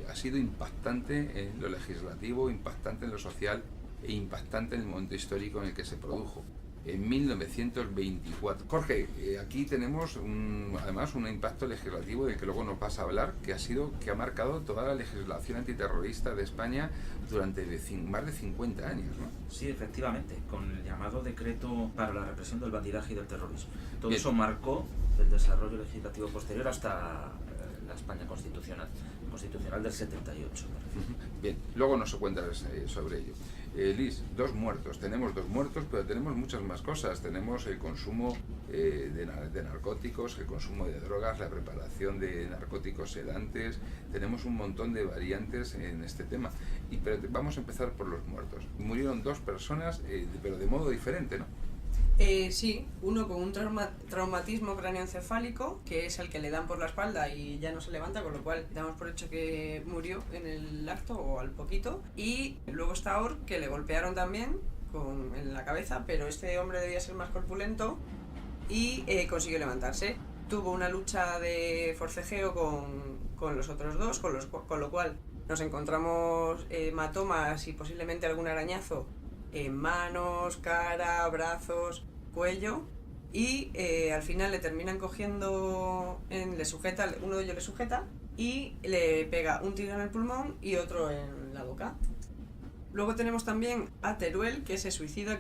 ha sido impactante en lo legislativo, impactante en lo social e impactante en el momento histórico en el que se produjo. En 1924. Jorge, aquí tenemos además un impacto legislativo del que luego nos vas a hablar, que ha marcado toda la legislación antiterrorista de España durante más de 50 años, ¿no? Sí, efectivamente, con el llamado decreto para la represión del bandidaje y del terrorismo. Todo Bien. Eso marcó el desarrollo legislativo posterior hasta la España constitucional del 78. Bien, luego nos cuentas sobre ello. Liz, 2 muertos. Tenemos 2 muertos, pero tenemos muchas más cosas. Tenemos el consumo de narcóticos, el consumo de drogas, la preparación de narcóticos sedantes. Tenemos un montón de variantes en este tema. Pero vamos a empezar por los muertos. Murieron 2 personas, pero de modo diferente, ¿no? Sí, uno con un traumatismo cráneoencefálico, que es el que le dan por la espalda y ya no se levanta, con lo cual damos por hecho que murió en el acto o al poquito. Y luego está Orr, que le golpearon también en la cabeza, pero este hombre debía ser más corpulento y consiguió levantarse. Tuvo una lucha de forcejeo con los otros dos, con lo cual nos encontramos hematomas y posiblemente algún arañazo en manos, cara, brazos, cuello, y al final le terminan cogiendo, uno de ellos le sujeta y le pega un tiro en el pulmón y otro en la boca. Luego tenemos también a Teruel, que se suicida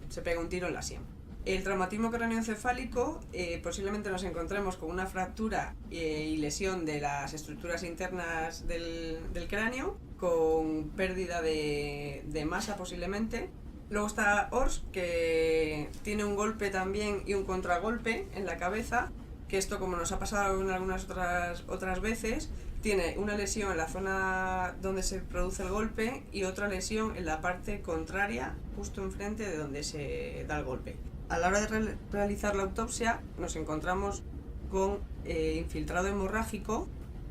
se pega un tiro en la sien. El traumatismo cráneoencefálico, posiblemente nos encontremos con una fractura y lesión de las estructuras internas del cráneo, con pérdida de masa posiblemente. Luego está Ors, que tiene un golpe también y un contragolpe en la cabeza, que esto, como nos ha pasado en algunas otras veces, tiene una lesión en la zona donde se produce el golpe y otra lesión en la parte contraria, justo enfrente de donde se da el golpe. A la hora de realizar la autopsia nos encontramos con infiltrado hemorrágico,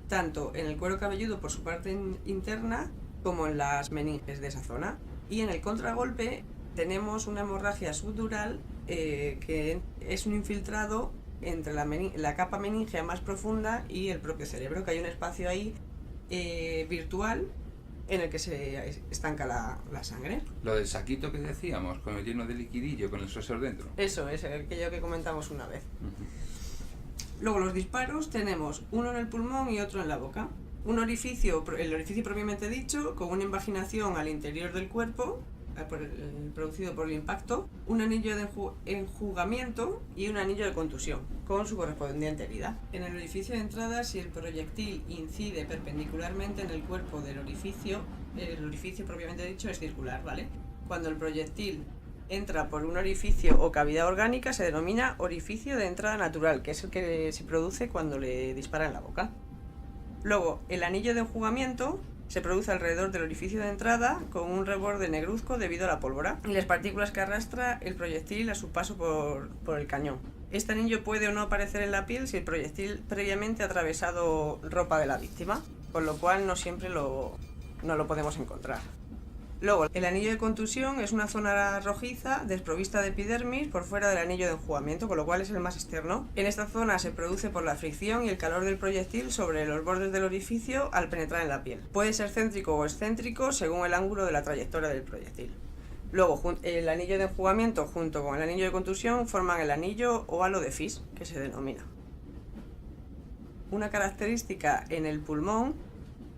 tanto en el cuero cabelludo por su parte interna como en las meninges de esa zona. Y en el contragolpe tenemos una hemorragia subdural, que es un infiltrado entre la capa meningea más profunda y el propio cerebro, que hay un espacio ahí virtual en el que se estanca la sangre. Lo del saquito que decíamos, con el lleno de liquidillo, con el sosor dentro. Eso es aquello que comentamos una vez. Luego los disparos tenemos uno en el pulmón y otro en la boca. El orificio propiamente dicho, con una invaginación al interior del cuerpo, producido por el impacto, un anillo de enjugamiento y un anillo de contusión, con su correspondiente herida. En el orificio de entrada, si el proyectil incide perpendicularmente en el cuerpo del orificio, el orificio propiamente dicho es circular, ¿vale? Cuando el proyectil entra por un orificio o cavidad orgánica, se denomina orificio de entrada natural, que es el que se produce cuando le dispara en la boca. Luego, el anillo de enjugamiento se produce alrededor del orificio de entrada con un reborde negruzco debido a la pólvora y las partículas que arrastra el proyectil a su paso por el cañón. Este anillo puede o no aparecer en la piel si el proyectil previamente ha atravesado ropa de la víctima, con lo cual no siempre no lo podemos encontrar. Luego, el anillo de contusión es una zona rojiza desprovista de epidermis por fuera del anillo de enjugamiento, con lo cual es el más externo. En esta zona se produce por la fricción y el calor del proyectil sobre los bordes del orificio al penetrar en la piel. Puede ser céntrico o excéntrico según el ángulo de la trayectoria del proyectil. Luego, el anillo de enjugamiento junto con el anillo de contusión forman el anillo o halo de Fish, que se denomina. Una característica en el pulmón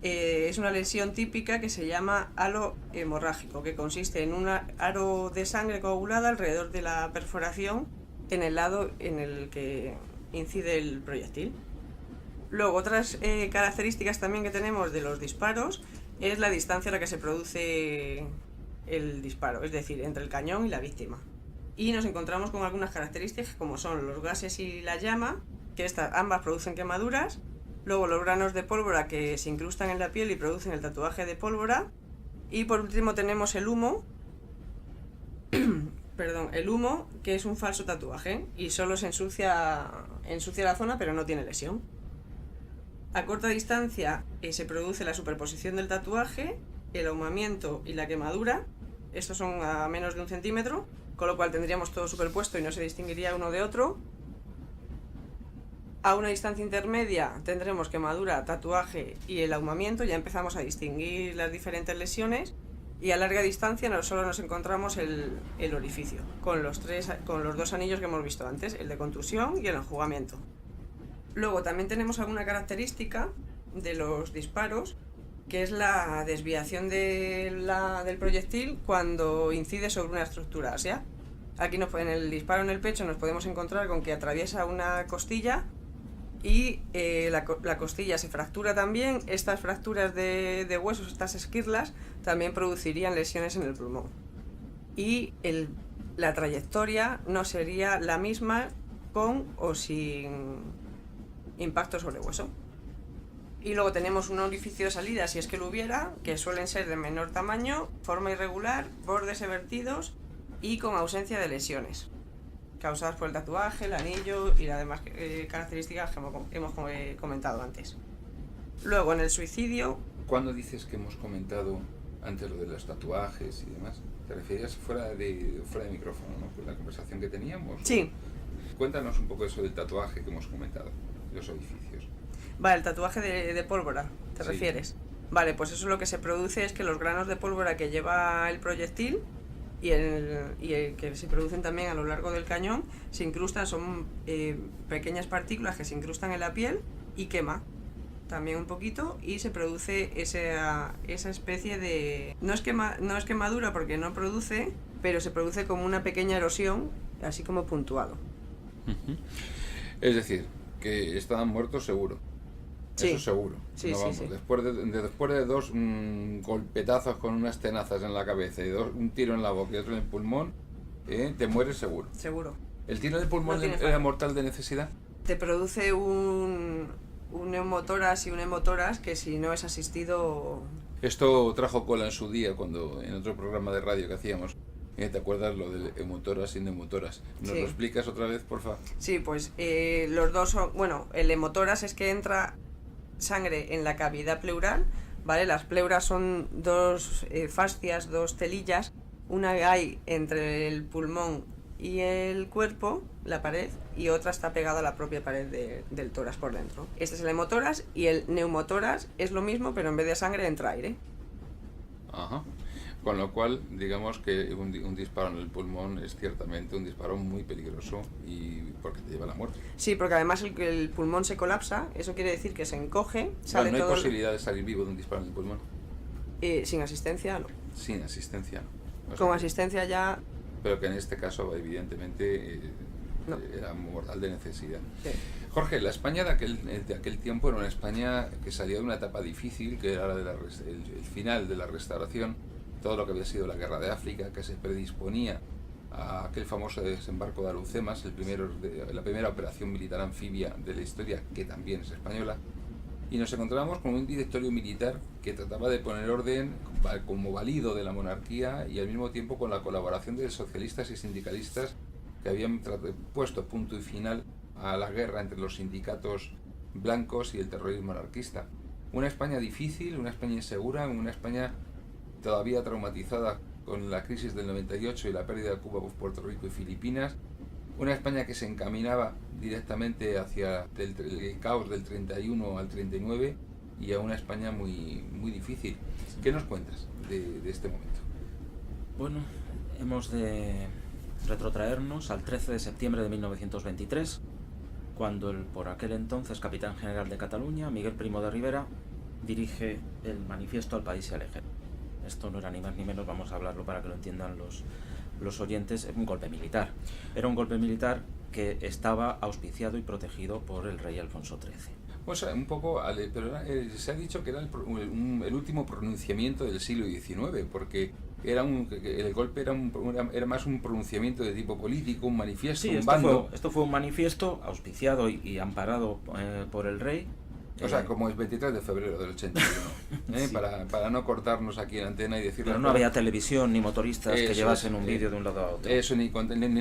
es una lesión típica que se llama halo hemorrágico, que consiste en un aro de sangre coagulada alrededor de la perforación en el lado en el que incide el proyectil. Luego, otras características también que tenemos de los disparos es la distancia a la que se produce el disparo, es decir, entre el cañón y la víctima. Y nos encontramos con algunas características como son los gases y la llama, que ambas producen quemaduras. Luego los granos de pólvora que se incrustan en la piel y producen el tatuaje de pólvora. Y por último tenemos el humo, que es un falso tatuaje y solo se ensucia la zona pero no tiene lesión. A corta distancia se produce la superposición del tatuaje, el ahumamiento y la quemadura. Estos son a menos de 1 centímetro, con lo cual tendríamos todo superpuesto y no se distinguiría uno de otro. A una distancia intermedia tendremos quemadura, tatuaje y el ahumamiento, ya empezamos a distinguir las diferentes lesiones, y a larga distancia solo nos encontramos el orificio, con los 2 anillos que hemos visto antes, el de contusión y el enjugamiento. Luego también tenemos alguna característica de los disparos, que es la desviación del proyectil cuando incide sobre una estructura ósea. Aquí en el disparo en el pecho nos podemos encontrar con que atraviesa una costilla y la costilla se fractura también. Estas fracturas de huesos, estas esquirlas, también producirían lesiones en el pulmón. Y la trayectoria no sería la misma con o sin impacto sobre hueso. Y luego tenemos un orificio de salida, si es que lo hubiera, que suelen ser de menor tamaño, forma irregular, bordes evertidos y con ausencia de lesiones. causadas por el tatuaje, el anillo y las demás características que hemos comentado antes. Luego, en el suicidio... Cuando dices que hemos comentado antes lo de los tatuajes y demás, ¿te referías fuera de micrófono, ¿no? Con la conversación que teníamos? Sí. Cuéntanos un poco eso del tatuaje que hemos comentado, los orificios. Vale, el tatuaje de pólvora, ¿te Sí. refieres? Vale, pues eso lo que se produce es que los granos de pólvora que lleva el proyectil y el que se producen también a lo largo del cañón se incrustan, son pequeñas partículas que se incrustan en la piel y quema también un poquito y se produce esa especie de... No es quemadura porque no produce, pero se produce como una pequeña erosión, así como puntuado. Es decir, que estaban muertos seguro. Sí. Eso seguro. Sí, No, sí, vamos, sí. Después de dos golpetazos con unas tenazas en la cabeza y un tiro en la boca y otro en el pulmón, te mueres seguro. Seguro. ¿El tiro del pulmón No tiene era fallo. mortal de necesidad? Te produce un neumotórax y un hemotórax que si no es asistido... Esto trajo cola en su día cuando en otro programa de radio que hacíamos. ¿Te acuerdas lo del hemotórax y neumotórax? ¿Nos Sí. lo explicas otra vez, porfa? Sí, pues los dos son... Bueno, el hemotórax es que entra sangre en la cavidad pleural, ¿vale? Las pleuras son dos fascias, dos telillas. Una hay entre el pulmón y el cuerpo, la pared, y otra está pegada a la propia pared del tórax por dentro. Este es el hemotórax y el neumotórax es lo mismo, pero en vez de sangre entra aire. Ajá. Con lo cual, digamos que un disparo en el pulmón es ciertamente un disparo muy peligroso y porque te lleva a la muerte. Sí, porque además el pulmón se colapsa, eso quiere decir que se encoge, sale No hay todo... posibilidad de salir vivo de un disparo en el pulmón. Sin asistencia, no. Sin asistencia, ¿no? O sea, Con asistencia ya... pero que en este caso, evidentemente, No. era mortal de necesidad. Sí. Jorge, la España de aquel tiempo era una España que salía de una etapa difícil, que era la de el final de la restauración, todo lo que había sido la guerra de África, que se predisponía a aquel famoso desembarco de Alhucemas, la primera operación militar anfibia de la historia, que también es española, y nos encontrábamos con un directorio militar que trataba de poner orden como válido de la monarquía y al mismo tiempo con la colaboración de socialistas y sindicalistas que habían puesto punto y final a la guerra entre los sindicatos blancos y el terrorismo anarquista. Una España difícil, una España insegura, una España todavía traumatizada con la crisis del 98 y la pérdida de Cuba por Puerto Rico y Filipinas, una España que se encaminaba directamente hacia el caos del 31 al 39 y a una España muy, muy difícil. ¿Qué nos cuentas de este momento? Bueno, hemos de retrotraernos al 13 de septiembre de 1923, cuando el por aquel entonces capitán general de Cataluña, Miguel Primo de Rivera, dirige el manifiesto al país y al ejército. Esto no era ni más ni menos, vamos a hablarlo para que lo entiendan los oyentes, un golpe militar. Era un golpe militar que estaba auspiciado y protegido por el rey Alfonso XIII. Pues un poco, pero se ha dicho que era el último pronunciamiento del siglo XIX, porque el golpe era más un pronunciamiento de tipo político, un manifiesto, Sí, un bando. esto fue un manifiesto auspiciado y amparado por el rey. O sea, como el 23 de febrero del 81, Sí. para no cortarnos aquí en antena y decir... Pero no había televisión ni motoristas que Eso llevasen es, un vídeo de un lado a otro. Eso, ni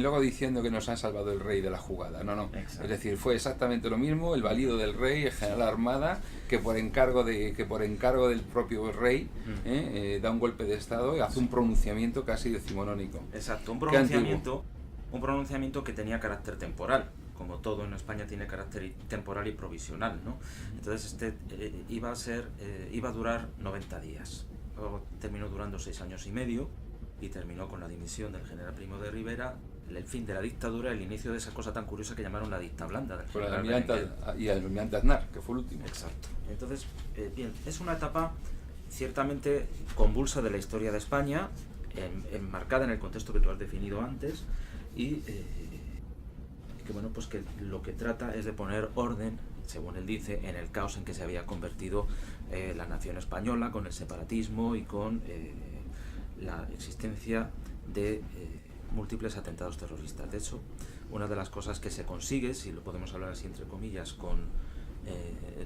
luego diciendo que nos han salvado el rey de la jugada, no. Exacto. Es decir, fue exactamente lo mismo, el valido del rey, el general Armada, que por encargo del propio rey da un golpe de estado y hace un pronunciamiento casi decimonónico. Exacto, un Qué pronunciamiento que tenía carácter temporal, como todo en España tiene carácter temporal y provisional, ¿no? Entonces iba a durar 90 días. Luego terminó durando 6 años y medio y terminó con la dimisión del general Primo de Rivera, el fin de la dictadura, el inicio de esa cosa tan curiosa que llamaron la dicta blanda del Por el general almirante, Berenguer. y el almirante Aznar, que fue el último. Exacto. Entonces, bien, es una etapa ciertamente convulsa de la historia de España, enmarcada en el contexto que tú has definido antes, y que bueno, pues que lo que trata es de poner orden, según él dice, en el caos en que se había convertido la nación española, con el separatismo y con la existencia de múltiples atentados terroristas. De hecho, una de las cosas que se consigue, si lo podemos hablar así entre comillas,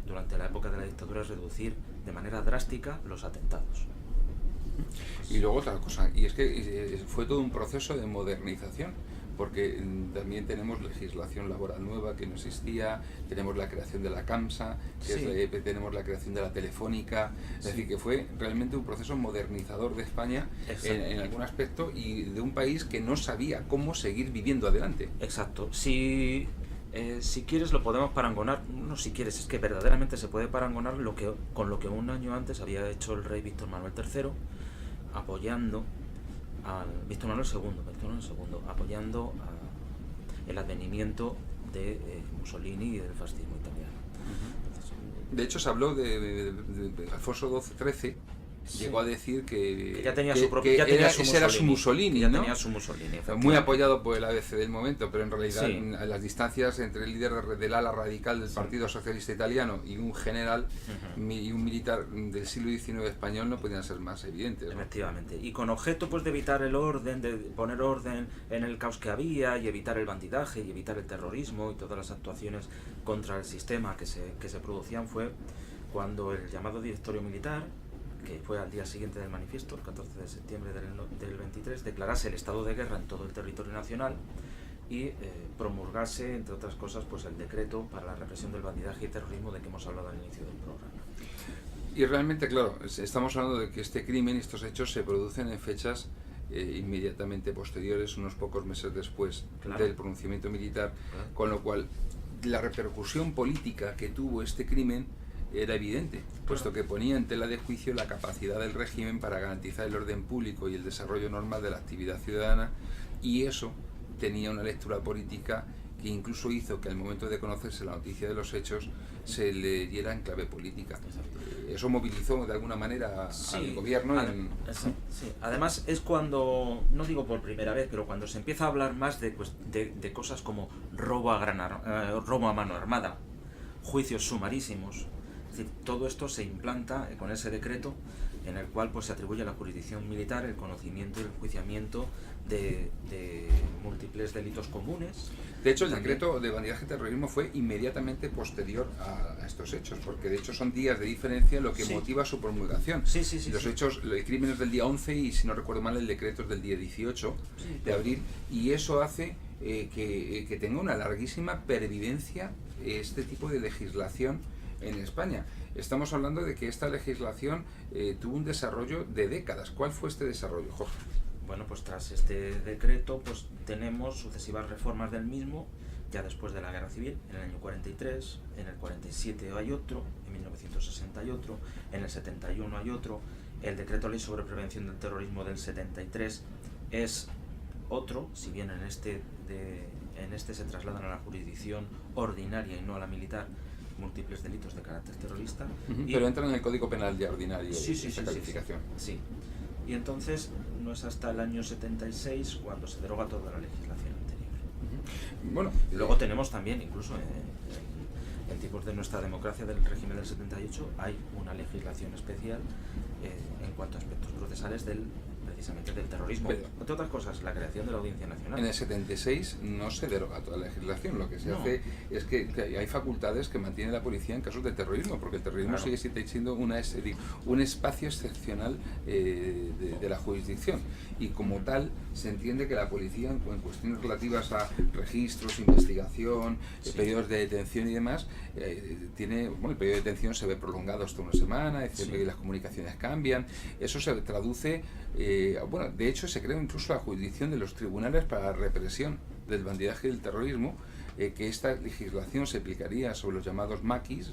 durante la época de la dictadura es reducir de manera drástica los atentados. Y luego otra cosa, y es que fue todo un proceso de modernización, porque también tenemos legislación laboral nueva que no existía, tenemos la creación de la CAMSA, tenemos la creación de la Telefónica, es decir, que fue realmente un proceso modernizador de España en algún aspecto, y de un país que no sabía cómo seguir viviendo adelante. Exacto. Si quieres lo podemos parangonar, no si quieres, es que verdaderamente se puede parangonar con lo que un año antes había hecho el rey Víctor Manuel III, apoyando al Víctor Manuel II, apoyando el advenimiento de Mussolini y del fascismo italiano. De hecho, se habló de Alfonso XIII. Llegó a decir que ya tenía su propio, ya tenía ese era su Mussolini, ya ¿no? tenía su Mussolini, muy apoyado por el ABC del momento, pero en realidad sí, las distancias entre el líder del ala radical del Partido Socialista Italiano y un general y un militar del siglo XIX español no podían ser más evidentes, ¿no? Efectivamente, y con objeto pues de evitar el orden, de poner orden en el caos que había, y evitar el bandidaje y evitar el terrorismo y todas las actuaciones contra el sistema que se producían, fue cuando el llamado directorio militar, que fue al día siguiente del manifiesto, el 14 de septiembre del 23, declarase el estado de guerra en todo el territorio nacional y promulgase, entre otras cosas, pues el decreto para la represión del bandidaje y terrorismo de que hemos hablado al inicio del programa. Y realmente, claro, estamos hablando de que este crimen, estos hechos se producen en fechas inmediatamente posteriores, unos pocos meses después del pronunciamiento militar, con lo cual la repercusión política que tuvo este crimen era evidente, puesto que ponía en tela de juicio la capacidad del régimen para garantizar el orden público y el desarrollo normal de la actividad ciudadana, y eso tenía una lectura política que incluso hizo que al momento de conocerse la noticia de los hechos se le diera en clave política. Eso movilizó de alguna manera al gobierno. Sí. Además es cuando, no digo por primera vez, pero cuando se empieza a hablar más de cosas como robo a mano armada, juicios sumarísimos. Es decir, todo esto se implanta con ese decreto en el cual pues se atribuye a la jurisdicción militar el conocimiento y el enjuiciamiento de múltiples delitos comunes. De hecho, el decreto de bandidaje y terrorismo fue inmediatamente posterior a estos hechos, porque de hecho son días de diferencia lo que motiva su promulgación. Los hechos, el crimen es del día 11 y, si no recuerdo mal, el decreto es del día 18 de abril, y eso hace que tenga una larguísima pervivencia este tipo de legislación en España. Estamos hablando de que esta legislación tuvo un desarrollo de décadas. ¿Cuál fue este desarrollo, Jorge? Bueno, pues tras este decreto pues tenemos sucesivas reformas del mismo, ya después de la Guerra Civil, en el año 43, en el 47 hay otro, en 1960 hay otro, en el 71 hay otro, el decreto ley sobre prevención del terrorismo del 73 es otro, si bien en este se trasladan a la jurisdicción ordinaria y no a la militar múltiples delitos de carácter terrorista. Pero entran en el Código Penal ya ordinario esa calificación. Sí. Y entonces no es hasta el año 76 cuando se deroga toda la legislación anterior. Bueno, luego tenemos también, incluso en tiempos de nuestra democracia del régimen del 78, hay una legislación especial en cuanto a aspectos procesales precisamente del terrorismo. Pero, entre otras cosas, la creación de la Audiencia Nacional. En el 76 no se deroga toda la legislación, lo que se hace es que hay facultades que mantiene la policía en casos de terrorismo, porque el terrorismo sigue siendo un espacio excepcional de la jurisdicción, y como tal se entiende que la policía, en cuestiones relativas a registros, investigación, periodos de detención y demás, el periodo de detención se ve prolongado hasta una semana, y las comunicaciones cambian. Eso se traduce, de hecho se creó incluso la jurisdicción de los tribunales para la represión del bandidaje y del terrorismo, que esta legislación se aplicaría sobre los llamados maquis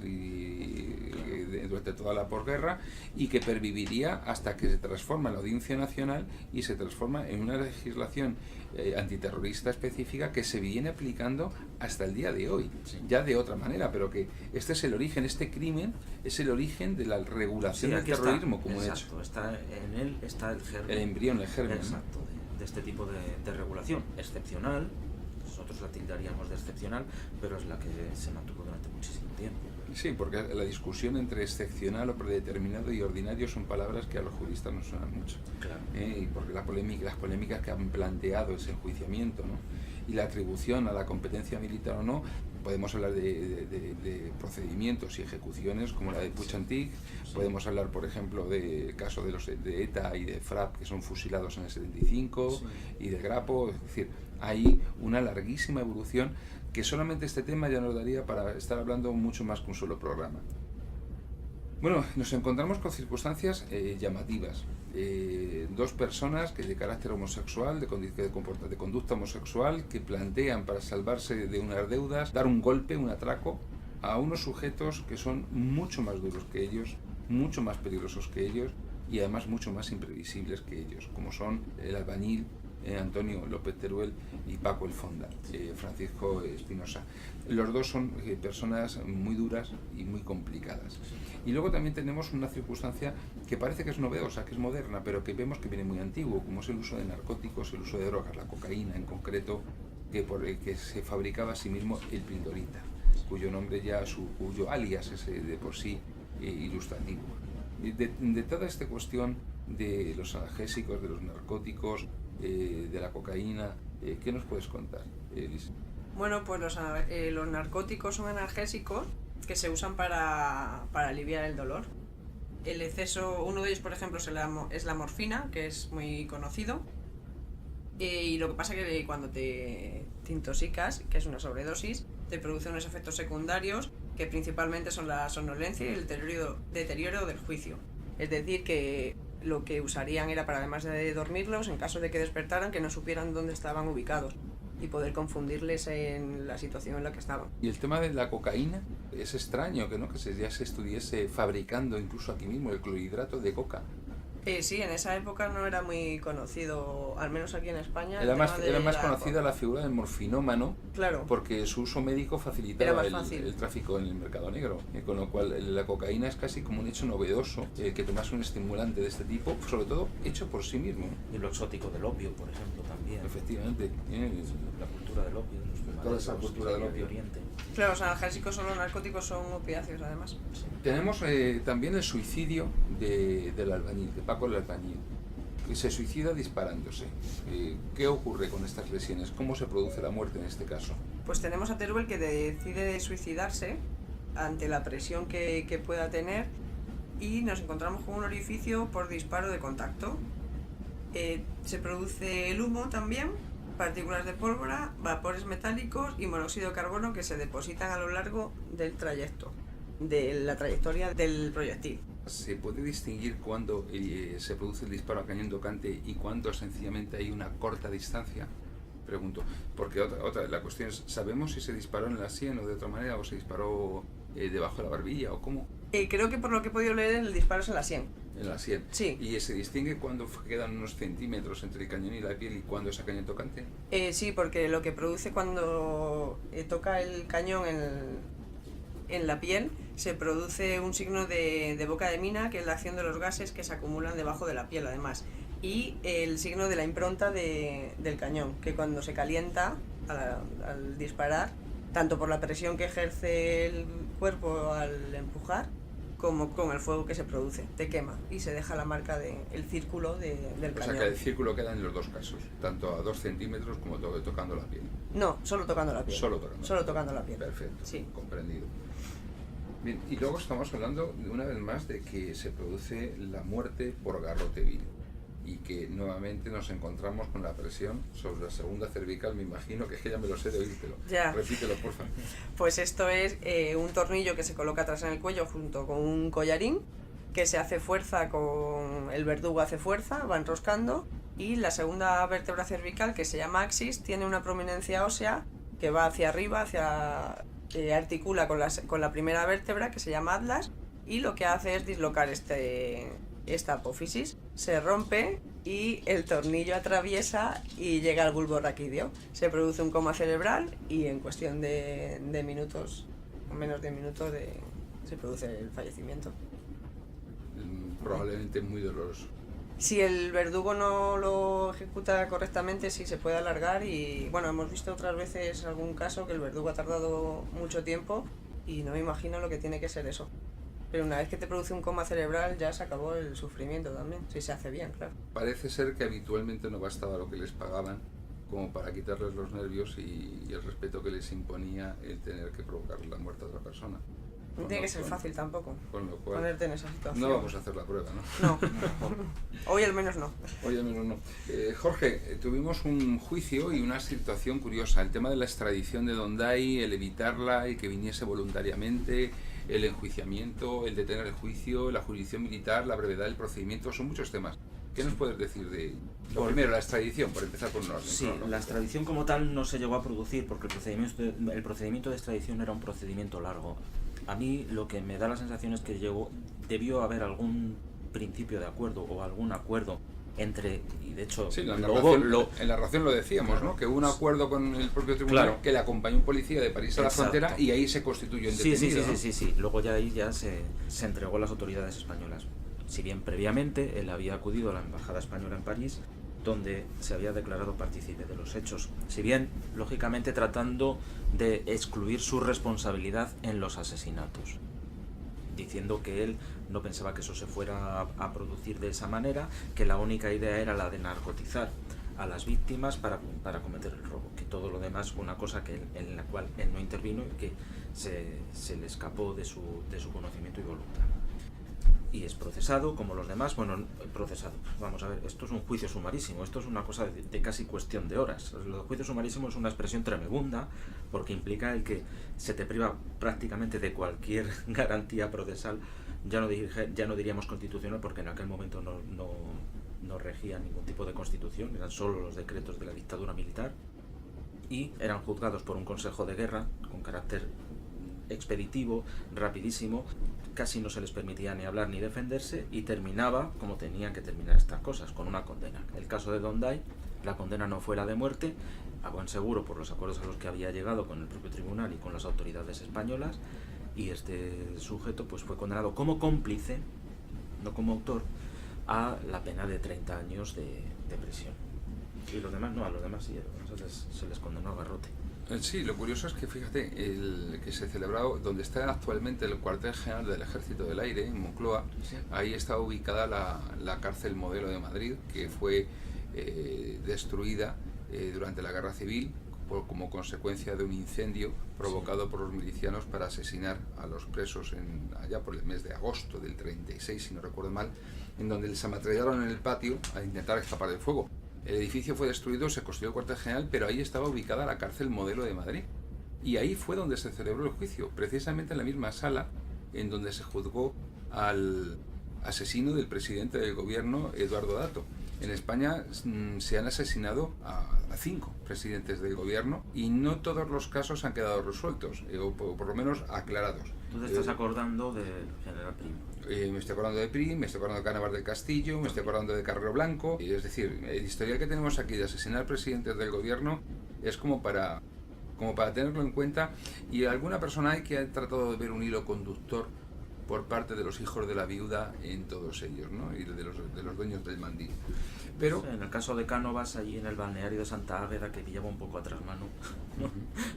durante toda la posguerra, y que perviviría hasta que se transforma en la Audiencia Nacional y se transforma en una legislación antiterrorista específica que se viene aplicando hasta el día de hoy, ya de otra manera, pero que este es el origen, este crimen es el origen de la regulación del terrorismo como hecho. En él está el germen. El embrión, el germen. Exacto, de este tipo de regulación excepcional. Nosotros la tildaríamos de excepcional, pero es la que se mantuvo durante muchísimo tiempo. Sí, porque la discusión entre excepcional o predeterminado y ordinario son palabras que a los juristas nos suenan mucho. Claro. Y porque las polémicas que han planteado ese enjuiciamiento, ¿no? Y la atribución a la competencia militar o no, podemos hablar de procedimientos y ejecuciones como la de Puig-Antich, podemos hablar, por ejemplo, del caso de ETA y de FRAP, que son fusilados en el 75, y de Grapo. Es decir, hay una larguísima evolución que solamente este tema ya nos daría para estar hablando mucho más que un solo programa. Bueno, nos encontramos con circunstancias llamativas. Dos personas que de carácter homosexual, de conducta homosexual, que plantean para salvarse de unas deudas, dar un golpe, un atraco, a unos sujetos que son mucho más duros que ellos, mucho más peligrosos que ellos y además mucho más imprevisibles que ellos, como son el albañil Antonio López Teruel y Paco el Fonda, Francisco Espinosa. Los dos son personas muy duras y muy complicadas. Y luego también tenemos una circunstancia que parece que es novedosa, que es moderna, pero que vemos que viene muy antiguo, como es el uso de narcóticos, el uso de drogas, la cocaína en concreto, que se fabricaba a sí mismo el pildorita, cuyo nombre ya, cuyo alias es de por sí ilustrativo. De toda esta cuestión de los analgésicos, de los narcóticos, de la cocaína, ¿qué nos puedes contar, Elisa? Bueno, pues los narcóticos son analgésicos que se usan para aliviar el dolor. El exceso, uno de ellos, por ejemplo, es la morfina, que es muy conocido. Y lo que pasa es que cuando te intoxicas, que es una sobredosis, te produce unos efectos secundarios que principalmente son la somnolencia y el deterioro del juicio. Es decir, que lo que usarían era para, además de dormirlos, en caso de que despertaran, que no supieran dónde estaban ubicados y poder confundirles en la situación en la que estaban. Y el tema de la cocaína, es extraño que ya se estuviese fabricando incluso aquí mismo el clorhidrato de coca. Sí, en esa época no era muy conocido, al menos aquí en España. Era más conocida la figura del morfinómano, claro, porque su uso médico facilitaba el tráfico en el mercado negro, con lo cual la cocaína es casi como un hecho novedoso, que tomase un estimulante de este tipo, sobre todo hecho por sí mismo. Y lo exótico del opio, por ejemplo, también. Efectivamente. La cultura del opio. Toda esa cultura del opio. Oriente. Claro, los analgésicos son los narcóticos, son opiáceos además. Sí. Tenemos también el suicidio del albañil, de Paco el albañil, que se suicida disparándose. ¿Qué ocurre con estas lesiones? ¿Cómo se produce la muerte en este caso? Pues tenemos a Teruel que decide suicidarse ante la presión que pueda tener y nos encontramos con un orificio por disparo de contacto. Se produce el humo también, partículas de pólvora, vapores metálicos y monóxido de carbono que se depositan a lo largo del trayecto, de la trayectoria del proyectil. ¿Se puede distinguir cuándo se produce el disparo a cañón tocante y cuándo sencillamente hay una corta distancia? Pregunto, porque otra la cuestión es, ¿sabemos si se disparó en la sien o de otra manera o se disparó debajo de la barbilla o cómo? Creo que por lo que he podido leer el disparo es en la sien. En la sien. Sí. ¿Y se distingue cuando quedan unos centímetros entre el cañón y la piel y cuándo es a cañón tocante? Sí, porque lo que produce cuando toca el cañón en la piel, se produce un signo de boca de mina, que es la acción de los gases que se acumulan debajo de la piel además. Y el signo de la impronta del cañón, que cuando se calienta al disparar, tanto por la presión que ejerce el cuerpo al empujar, como con el fuego que se produce, te quema y se deja la marca el círculo del cañón. O sea que el círculo queda en los dos casos, tanto a 2 centímetros como tocando la piel. No, solo tocando la piel. Solo tocando la piel. Perfecto, sí. Comprendido. Bien, y luego estamos hablando de una vez más de que se produce la muerte por garrote vil y que nuevamente nos encontramos con la presión sobre la segunda cervical, me imagino que es que ya me lo sé de oírtelo. Ya. Repítelo, por favor. Pues esto es un tornillo que se coloca atrás en el cuello junto con un collarín que se hace fuerza con el verdugo, hace fuerza, va enroscando, y la segunda vértebra cervical, que se llama axis, tiene una prominencia ósea que va hacia arriba, articula con la primera vértebra, que se llama atlas, y lo que hace es dislocar esta apófisis, se rompe y el tornillo atraviesa y llega al bulbo raquídeo. Se produce un coma cerebral y en cuestión de minutos, menos de minutos, se produce el fallecimiento. Probablemente muy doloroso. Si el verdugo no lo ejecuta correctamente, sí se puede alargar, y bueno, hemos visto otras veces algún caso que el verdugo ha tardado mucho tiempo y no me imagino lo que tiene que ser eso. Pero una vez que te produce un coma cerebral ya se acabó el sufrimiento también, si se hace bien, claro. Parece ser que habitualmente no bastaba lo que les pagaban como para quitarles los nervios y el respeto que les imponía el tener que provocar la muerte a otra persona. No tiene que ser fácil tampoco con lo cual, ponerte en esa situación. No vamos a hacer la prueba, ¿no? No. Hoy al menos no. Hoy al menos no. Jorge, tuvimos un juicio y una situación curiosa. El tema de la extradición de Donday, el evitarla y que viniese voluntariamente, el enjuiciamiento, el detener el juicio, la jurisdicción militar, la brevedad del procedimiento, son muchos temas. ¿Qué nos puedes decir de lo primero, la extradición, por empezar por un orden? Sí, la extradición como tal no se llegó a producir porque el procedimiento de extradición era un procedimiento largo. A mí lo que me da la sensación es que debió haber algún principio de acuerdo o algún acuerdo entre, y de hecho sí, en la narración lo decíamos, claro, ¿no? Que hubo un acuerdo con el propio tribunal, claro, que le acompañó un policía de París a la frontera y ahí se constituyó en detenido. Sí. Luego ya ahí se entregó a las autoridades españolas. Si bien previamente él había acudido a la embajada española en París, donde se había declarado partícipe de los hechos, si bien lógicamente tratando de excluir su responsabilidad en los asesinatos, diciendo que él no pensaba que eso se fuera a producir de esa manera, que la única idea era la de narcotizar a las víctimas para cometer el robo, que todo lo demás fue una cosa en la cual él no intervino y que se le escapó de su conocimiento y voluntad. Y es procesado como los demás. Bueno, procesado, vamos a ver, esto es un juicio sumarísimo, esto es una cosa de casi cuestión de horas. El juicio sumarísimo es una expresión tremebunda porque implica el que se te priva prácticamente de cualquier garantía procesal, ya no diríamos constitucional porque en aquel momento no regía ningún tipo de constitución, eran solo los decretos de la dictadura militar y eran juzgados por un consejo de guerra con carácter expeditivo, rapidísimo, casi no se les permitía ni hablar ni defenderse y terminaba como tenían que terminar estas cosas, con una condena. El caso de Donday, la condena no fue la de muerte, a buen seguro por los acuerdos a los que había llegado con el propio tribunal y con las autoridades españolas, y este sujeto pues fue condenado como cómplice, no como autor, a la pena de 30 años de prisión. Y los demás no, a los demás sí, se les condenó a garrote. Sí, lo curioso es que fíjate, el que se celebró donde está actualmente el cuartel general del Ejército del Aire, en Moncloa, sí, ahí está ubicada la cárcel Modelo de Madrid, que fue destruida durante la Guerra Civil como consecuencia de un incendio provocado por los milicianos para asesinar a los presos allá por el mes de agosto del 36, si no recuerdo mal, en donde les ametrallaron en el patio a intentar escapar del fuego. El edificio fue destruido, se construyó el cuartel general, pero ahí estaba ubicada la cárcel Modelo de Madrid. Y ahí fue donde se celebró el juicio, precisamente en la misma sala en donde se juzgó al asesino del presidente del gobierno, Eduardo Dato. En España se han asesinado a 5 presidentes del gobierno y no todos los casos han quedado resueltos, o por lo menos aclarados. ¿Tú te estás acordando del general Prim? Me estoy acordando de Prim, me estoy acordando de Cánovas del Castillo, me estoy acordando de Carrero Blanco. Es decir, el historial que tenemos aquí de asesinar presidentes del gobierno es como para tenerlo en cuenta, y alguna persona hay que ha tratado de ver un hilo conductor por parte de los hijos de la viuda en todos ellos, ¿no? Y de los dueños del mandil. Pero en el caso de Cánovas, allí en el balneario de Santa Águeda, que pillaba un poco a trasmano, ¿no?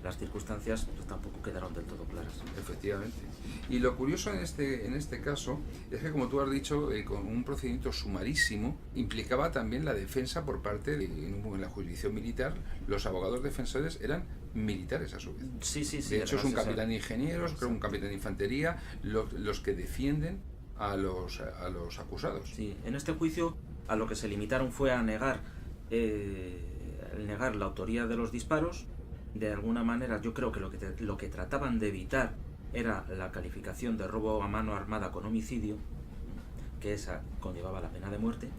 Las circunstancias pues, tampoco quedaron del todo claras. Efectivamente. Y lo curioso en este caso es que, como tú has dicho, con un procedimiento sumarísimo, implicaba también la defensa por parte en la jurisdicción militar. Los abogados defensores eran militares a su vez. Sí. De hecho, es un capitán de ingenieros, creo un capitán de infantería, los que defienden a los acusados. Sí, en este juicio a lo que se limitaron fue a negar la autoría de los disparos. De alguna manera, yo creo que lo que trataban de evitar era la calificación de robo a mano armada con homicidio, que esa conllevaba la pena de muerte,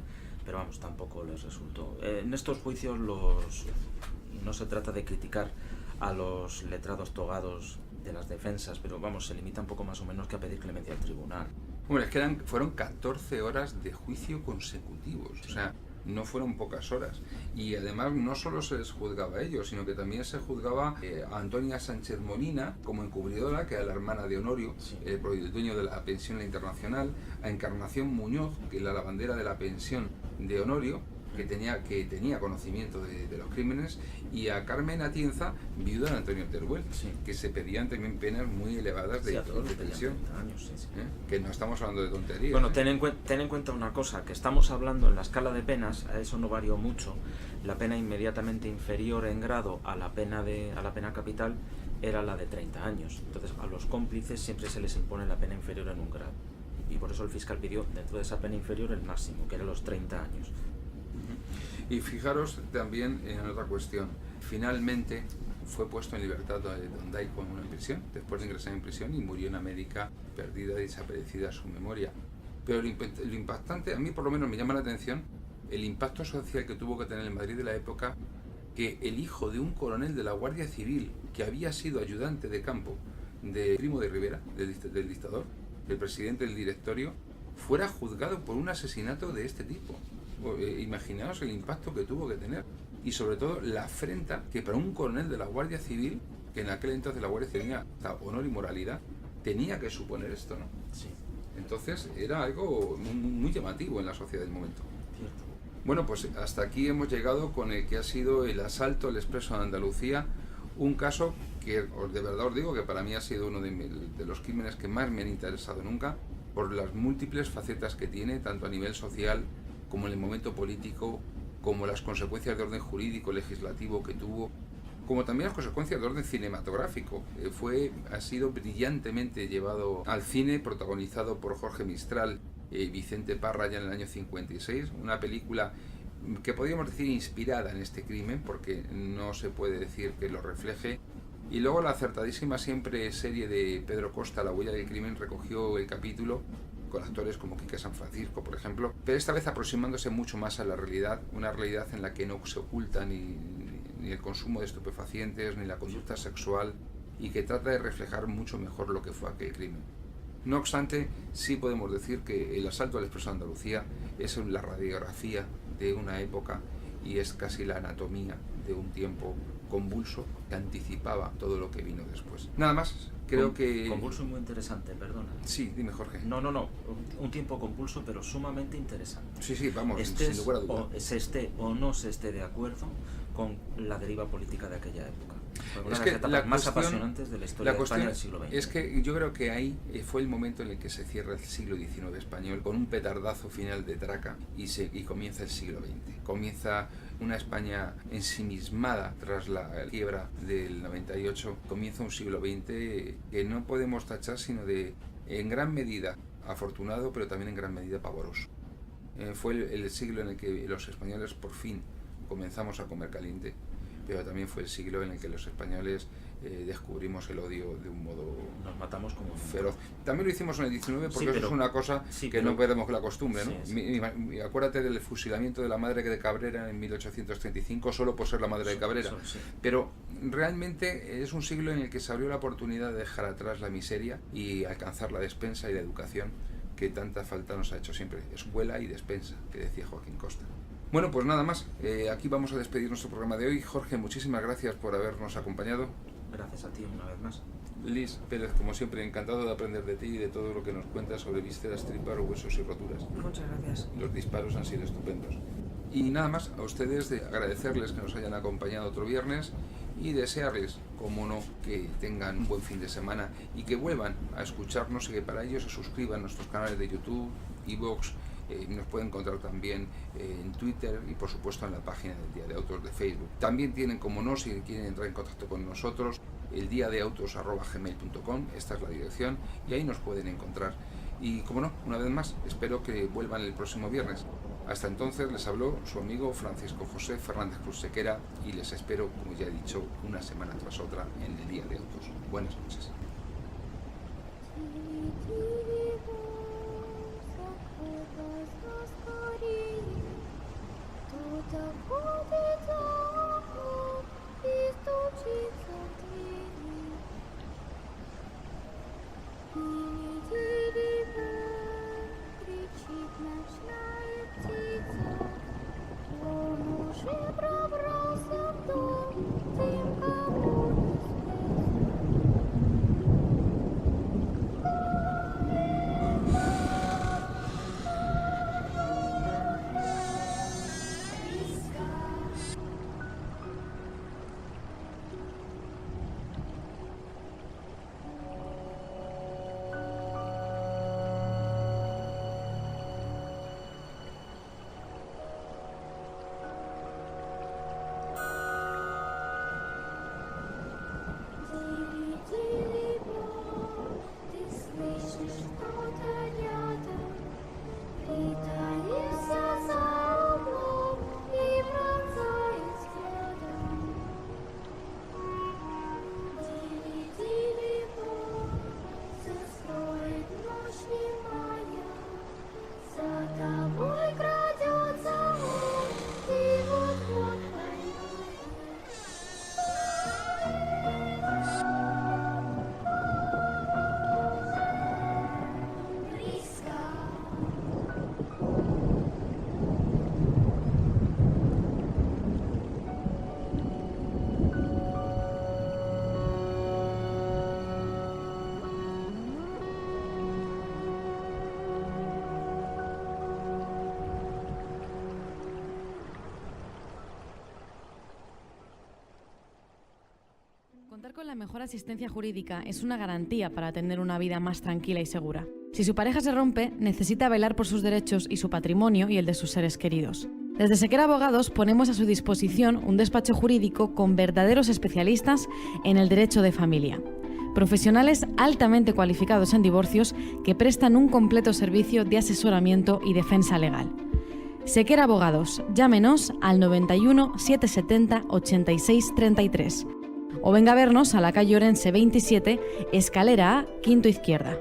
pero vamos, tampoco les resultó. En estos juicios no se trata de criticar a los letrados togados de las defensas, pero vamos, se limita un poco más o menos que a pedir clemencia al tribunal. Bueno, es que fueron 14 horas de juicio consecutivos, o sea, no fueron pocas horas. Y además no solo se les juzgaba a ellos, sino que también se juzgaba a Antonia Sánchez Molina como encubridora, que era la hermana de Honorio, sí, el dueño de la pensión La Internacional, a Encarnación Muñoz, que era la bandera de la pensión de Honorio, que tenía conocimiento de los crímenes, y a Carmen Atienza, viuda de Antonio Teruel, sí, que se pedían también penas muy elevadas de prisión. Que no estamos hablando de tonterías. Bueno, ten en cuenta una cosa, que estamos hablando en la escala de penas, a eso no varió mucho. La pena inmediatamente inferior en grado a la pena capital era la de 30 años. Entonces a los cómplices siempre se les impone la pena inferior en un grado. y por eso el fiscal pidió dentro de esa pena inferior el máximo, que era los 30 años. Y fijaros también en otra cuestión. Finalmente fue puesto en libertad Don Daico en prisión, después de ingresar en prisión, y murió una médica perdida y desaparecida su memoria. Pero lo impactante, a mí por lo menos me llama la atención, el impacto social que tuvo que tener en Madrid de la época, que el hijo de un coronel de la Guardia Civil, que había sido ayudante de campo de Primo de Rivera, del dictador, del presidente del directorio, fuera juzgado por un asesinato de este tipo. Imaginaos el impacto que tuvo que tener. Y sobre todo la afrenta que para un coronel de la Guardia Civil, que en aquel entonces la Guardia Civil tenía hasta honor y moralidad, tenía que suponer esto, ¿no? Sí. Entonces era algo muy llamativo en la sociedad del momento. Cierto. Bueno, pues hasta aquí hemos llegado con el que ha sido el asalto al Expreso de Andalucía, un caso que de verdad os digo que para mí ha sido uno de los crímenes que más me han interesado nunca, por las múltiples facetas que tiene, tanto a nivel social como en el momento político, como las consecuencias de orden jurídico, legislativo que tuvo, como también las consecuencias de orden cinematográfico. Ha sido brillantemente llevado al cine, protagonizado por Jorge Mistral y Vicente Parra ya en el año 56, una película que podríamos decir inspirada en este crimen, porque no se puede decir que lo refleje. Y luego la acertadísima siempre serie de Pedro Costa, La huella del crimen, recogió el capítulo con actores como Quique San Francisco, por ejemplo, pero esta vez aproximándose mucho más a la realidad, una realidad en la que no se oculta ni el consumo de estupefacientes, ni la conducta sexual, y que trata de reflejar mucho mejor lo que fue aquel crimen. No obstante, sí podemos decir que el asalto al Expreso de Andalucía es la radiografía de una época y es casi la anatomía de un tiempo convulso que anticipaba todo lo que vino después. Nada más, creo que... Convulso y muy interesante, perdona. Sí, dime, Jorge. No, un tiempo convulso, pero sumamente interesante. Sí, vamos, sin lugar a duda. Se esté o no se esté de acuerdo con la deriva política de aquella época. Fue una Es de que las etapas más apasionantes de la historia de España del siglo XX. Es que yo creo que ahí fue el momento en el que se cierra el siglo XIX español, con un petardazo final de traca, y comienza el siglo XX. Comienza una España ensimismada tras la quiebra del 98, comienza un siglo XX que no podemos tachar sino de, en gran medida, afortunado, pero también en gran medida pavoroso. Fue el siglo en el que los españoles por fin comenzamos a comer caliente, pero también fue el siglo en el que los españoles descubrimos el odio de un modo... Nos matamos como feroz. También lo hicimos en el 19 porque sí, eso es una cosa que no perdemos la costumbre, ¿no? Sí. Acuérdate del fusilamiento de la madre de Cabrera en 1835, solo por ser la madre de Cabrera. Sí. Pero realmente es un siglo en el que se abrió la oportunidad de dejar atrás la miseria y alcanzar la despensa y la educación que tanta falta nos ha hecho siempre. Escuela y despensa, que decía Joaquín Costa. Bueno, pues nada más. Aquí vamos a despedir nuestro programa de hoy. Jorge, muchísimas gracias por habernos acompañado. Gracias a ti una vez más. Liz Pérez, como siempre, encantado de aprender de ti y de todo lo que nos cuentas sobre vísceras, tripas, huesos y roturas. Muchas gracias. Los disparos han sido estupendos. Y nada más, a ustedes de agradecerles que nos hayan acompañado otro viernes y desearles, como no, que tengan un buen fin de semana y que vuelvan a escucharnos y que para ello se suscriban a nuestros canales de YouTube, iVoox. Nos pueden encontrar también en Twitter y por supuesto en la página del Día de Autos de Facebook. También tienen, como no, si quieren entrar en contacto con nosotros, el diadeautos@gmail.com, esta es la dirección y ahí nos pueden encontrar. Y como no, una vez más, espero que vuelvan el próximo viernes. Hasta entonces les habló su amigo Francisco José Fernández Cruz Sequera y les espero, como ya he dicho, una semana tras otra en el Día de Autos. Buenas noches. con la mejor asistencia jurídica es una garantía para tener una vida más tranquila y segura. Si su pareja se rompe, necesita velar por sus derechos y su patrimonio y el de sus seres queridos. Desde Sequera Abogados ponemos a su disposición un despacho jurídico con verdaderos especialistas en el derecho de familia. Profesionales altamente cualificados en divorcios que prestan un completo servicio de asesoramiento y defensa legal. Sequera Abogados, llámenos al 91 770 86 33 o venga a vernos a la calle Orense 27, escalera A, quinto izquierda.